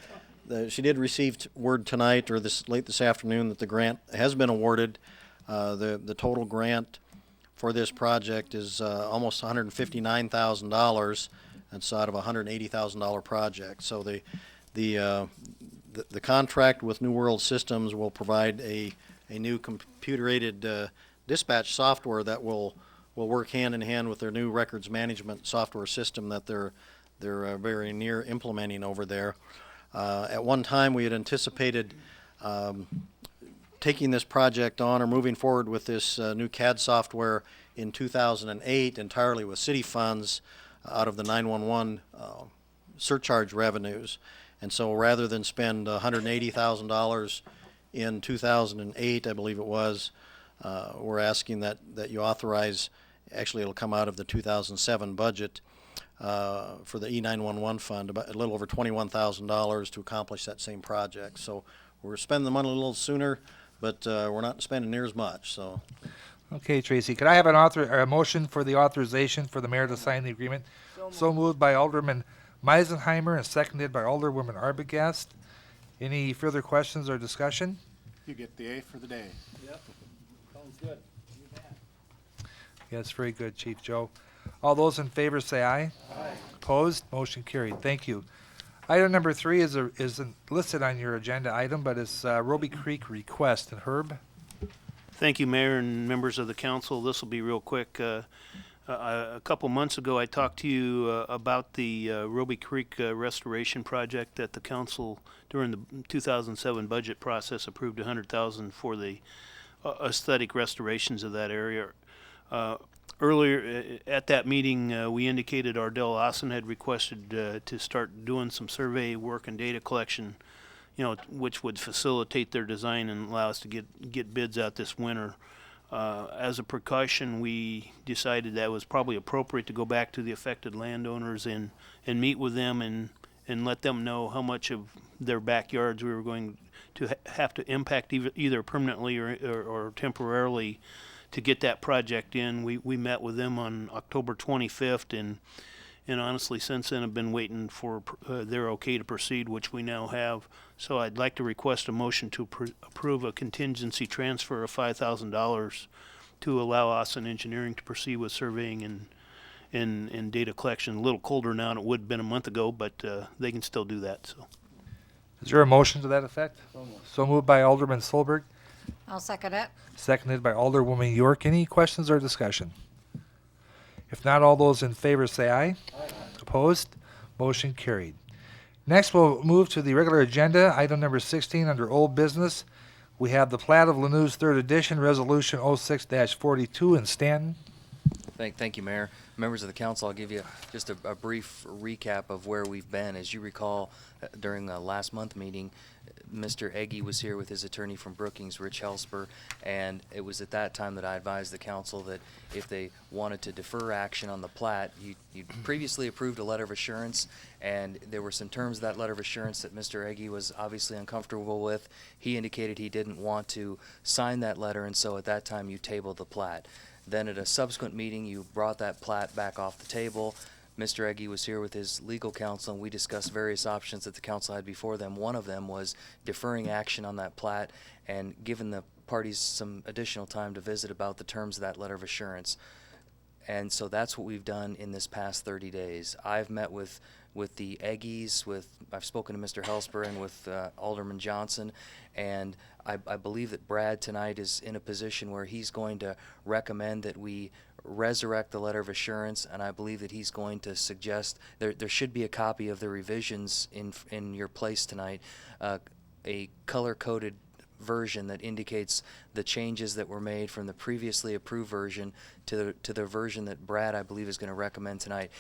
she did receive word tonight or late this afternoon that the grant has been awarded. The total grant for this project is almost $159,000. It's out of a $180,000 project. So the contract with New World Systems will provide a new computer-aided dispatch software that will work hand in hand with their new records management software system that they're very near implementing over there. At one time, we had anticipated taking this project on or moving forward with this new CAD software in 2008 entirely with city funds out of the 911 surcharge revenues. And so rather than spend $180,000 in 2008, I believe it was, we're asking that you authorize, actually it'll come out of the 2007 budget for the E911 fund, about a little over $21,000 to accomplish that same project. So we're spending the money a little sooner, but we're not spending near as much. So. Okay, Tracy, could I have a motion for the authorization for the mayor to sign the agreement? So moved by Alderman Meisenheimer and seconded by Alderwoman Arbogast. Any further questions or discussion? You get the A for the day. Yep. Sounds good. Yes, very good, Chief Joe. All those in favor say aye. Aye. Opposed? Motion carried. Thank you. Item number 3 isn't listed on your agenda item, but it's Roby Creek request. And Herb? Thank you, Mayor and members of the council. This will be real quick. A couple months ago, I talked to you about the Roby Creek restoration project that the council, during the 2007 budget process, approved $100,000 for the aesthetic restorations of that area. Earlier at that meeting, we indicated Ardell Lawson had requested to start doing some survey work and data collection, which would facilitate their design and allow us to get bids out this winter. As a precaution, we decided that it was probably appropriate to go back to the affected landowners and meet with them and let them know how much of their backyards we were going to have to impact either permanently or temporarily to get that project in. We met with them on October 25th And honestly, since then, I've been waiting for their okay to proceed, which we now have. So I'd like to request a motion to approve a contingency transfer of $5,000 to allow Austin Engineering to proceed with surveying and data collection. A little colder now than it would have been a month ago, but they can still do that. So, Is there a motion to that effect? So moved by Alderman Solberg, I'll second it. seconded by Alderwoman York. Any questions or discussion? If not, all those in favor say aye. Opposed? Motion carried. Next, we'll move to the regular agenda, item number 16 under old business. We have the plat of Lanús 3rd Edition, Resolution 06-42 in Stanton. Thank you, Mayor. Members of the council, I'll give you just a brief recap of where we've been. As you recall, during the last month meeting, Mr. Eggy was here with his attorney from Brookings, Rich Helsper, and it was at that time that I advised the council that if they wanted to defer action on the plat, you previously approved a letter of assurance, and there were some terms of that letter of assurance that Mr. Eggy was obviously uncomfortable with. He indicated he didn't want to sign that letter, and so at that time you tabled the plat. Then at a subsequent meeting, you brought that plat back off the table. Mr. Eggy was here with his legal counsel, and we discussed various options that the council had before them. One of them was deferring action on that plat and giving the parties some additional time to visit about the terms of that letter of assurance. And so that's what we've done in this past 30 days. I've met with the Eggies, I've spoken to Mr. Helsper and with Alderman Johnson, and I believe that Brad tonight is in a position where he's going to recommend that we resurrect the letter of assurance, and I believe that he's going to suggest there should be a copy of the revisions in your place tonight, a color-coded version that indicates the changes that were made from the previously approved version to the version that Brad, I believe, is going to recommend tonight.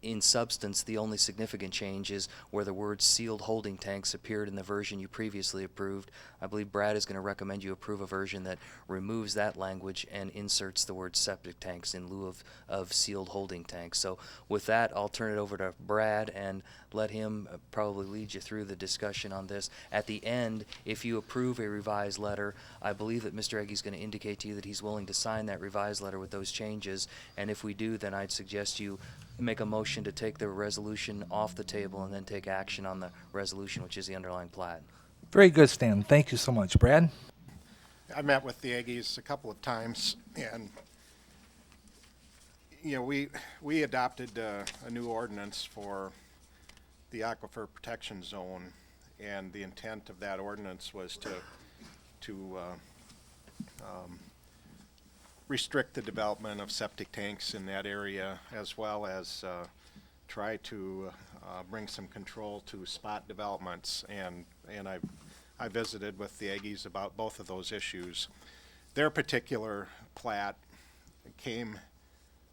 In substance, the only significant change is where the word sealed holding tanks appeared in the version you previously approved. I believe Brad is going to recommend you approve a version that removes that language and inserts the word septic tanks in lieu of sealed holding tanks. So with that, I'll turn it over to Brad and let him probably lead you through the discussion on this. At the end, if you approve a revised letter, I believe that Mr. Eggy is going to indicate to you that he's willing to sign that revised letter with those changes. And if we do, then I'd suggest you make a motion to take the resolution off the table and then take action on the resolution, which is the underlying plat. Very good, Stan. Thank you so much. Brad? I met with the Aggies a couple of times, and we adopted a new ordinance for the aquifer protection zone, and the intent of that ordinance was to restrict the development of septic tanks in that area, as well as try to bring some control to spot developments. And I visited with the Aggies about both of those issues. Their particular plat came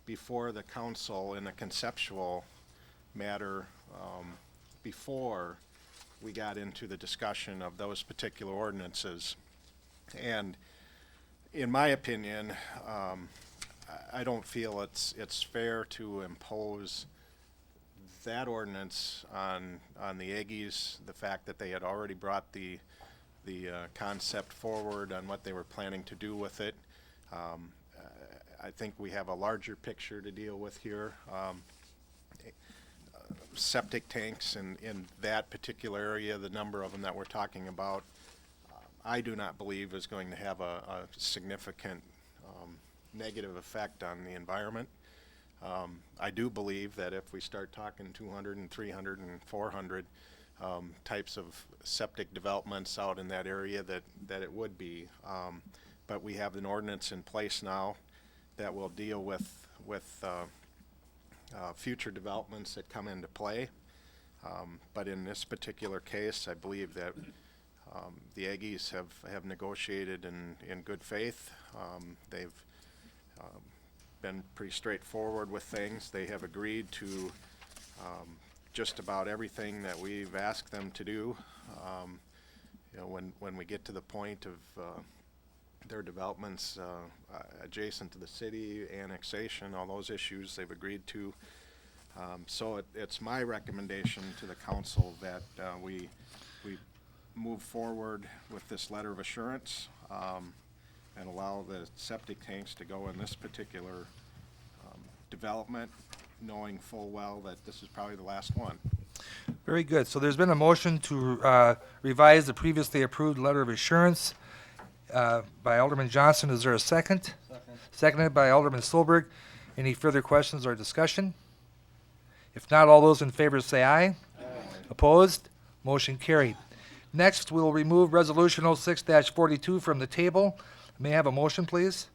before the council in a conceptual matter before we got into the discussion of those particular ordinances. And in my opinion, I don't feel it's fair to impose that ordinance on the Aggies. The fact that they had already brought the concept forward on what they were planning to do with it. I think we have a larger picture to deal with here. Septic tanks in that particular area, the number of them that we're talking about, I do not believe is going to have a significant negative effect on the environment. I do believe that if we start talking 200 and 300 and 400 types of septic developments out in that area, that it would be. But we have an ordinance in place now that will deal with future developments that come into play. But in this particular case, I believe that the Aggies have negotiated in good faith. They've been pretty straightforward with things. They have agreed to just about everything that we've asked them to do. When we get to the point of their developments adjacent to the city, annexation, all those issues they've agreed to. So it's my recommendation to the council that we move forward with this letter of assurance and allow the septic tanks to go in this particular development knowing full well that this is probably the last one. Very good. So there's been a motion to revise the previously approved letter of assurance by Alderman Johnson. Is there a second? Seconded by Alderman Solberg. Any further questions or discussion? If not, all those in favor say aye. Opposed? Motion carried. Next, we'll remove Resolution 06-42 from the table. May I have a motion, please?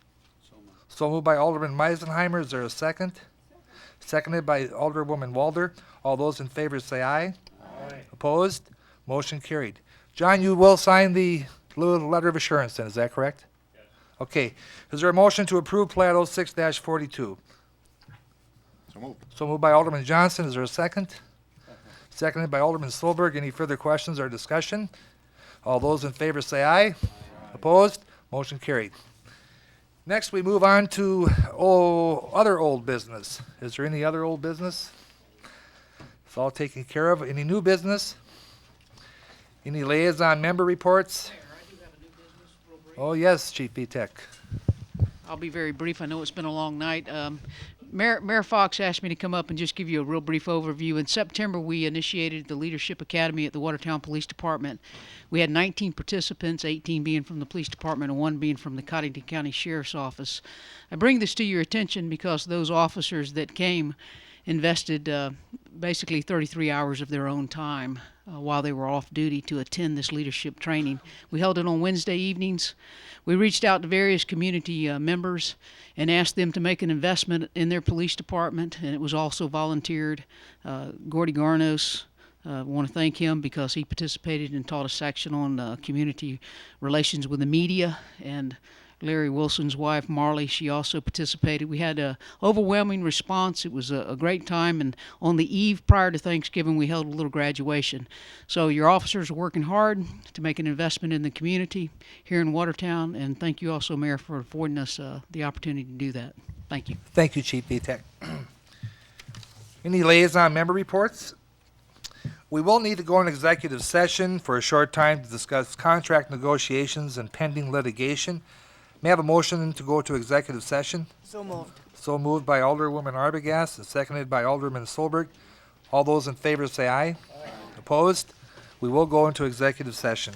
So moved by Alderman Meisenheimer. Is there a second? Seconded by Alderwoman Walder. All those in favor say aye. Opposed? Motion carried. John, you will sign the little letter of assurance then, is that correct? Yes. Okay. Is there a motion to approve Plat 06-42? So moved. So moved by Alderman Johnson. Is there a second? Seconded by Alderman Solberg. Any further questions or discussion? All those in favor say aye. Opposed? Motion carried. Next, we move on to other old business. Is there any other old business? It's all taken care of. Any new business? Any liaison member reports? Oh, yes, Chief Vitek. I'll be very brief. I know it's been a long night. Mayor Fox asked me to come up and just give you a real brief overview. In September, we initiated the Leadership Academy at the Watertown Police Department. We had 19 participants, 18 being from the police department and 1 being from the Cottington County Sheriff's Office. I bring this to your attention because those officers that came invested basically 33 hours of their own time while they were off duty to attend this leadership training. We held it on Wednesday evenings. We reached out to various community members and asked them to make an investment in their police department, and it was also volunteered. Gordy Garnos, I want to thank him because he participated and taught a section on community relations with the media, and Larry Wilson's wife, Marley, she also participated. We had an overwhelming response. It was a great time, and on the eve prior to Thanksgiving, we held a little graduation. So your officers are working hard to make an investment in the community here in Watertown, and thank you also, Mayor, for affording us the opportunity to do that. Thank you. Thank you, Chief Vitek. Any liaison member reports? We will need to go in executive session for a short time to discuss contract negotiations and pending litigation. May I have a motion to go to executive session? So moved. So moved by Alderwoman Arbogast and seconded by Alderman Solberg. All those in favor say aye. Opposed? We will go into executive session.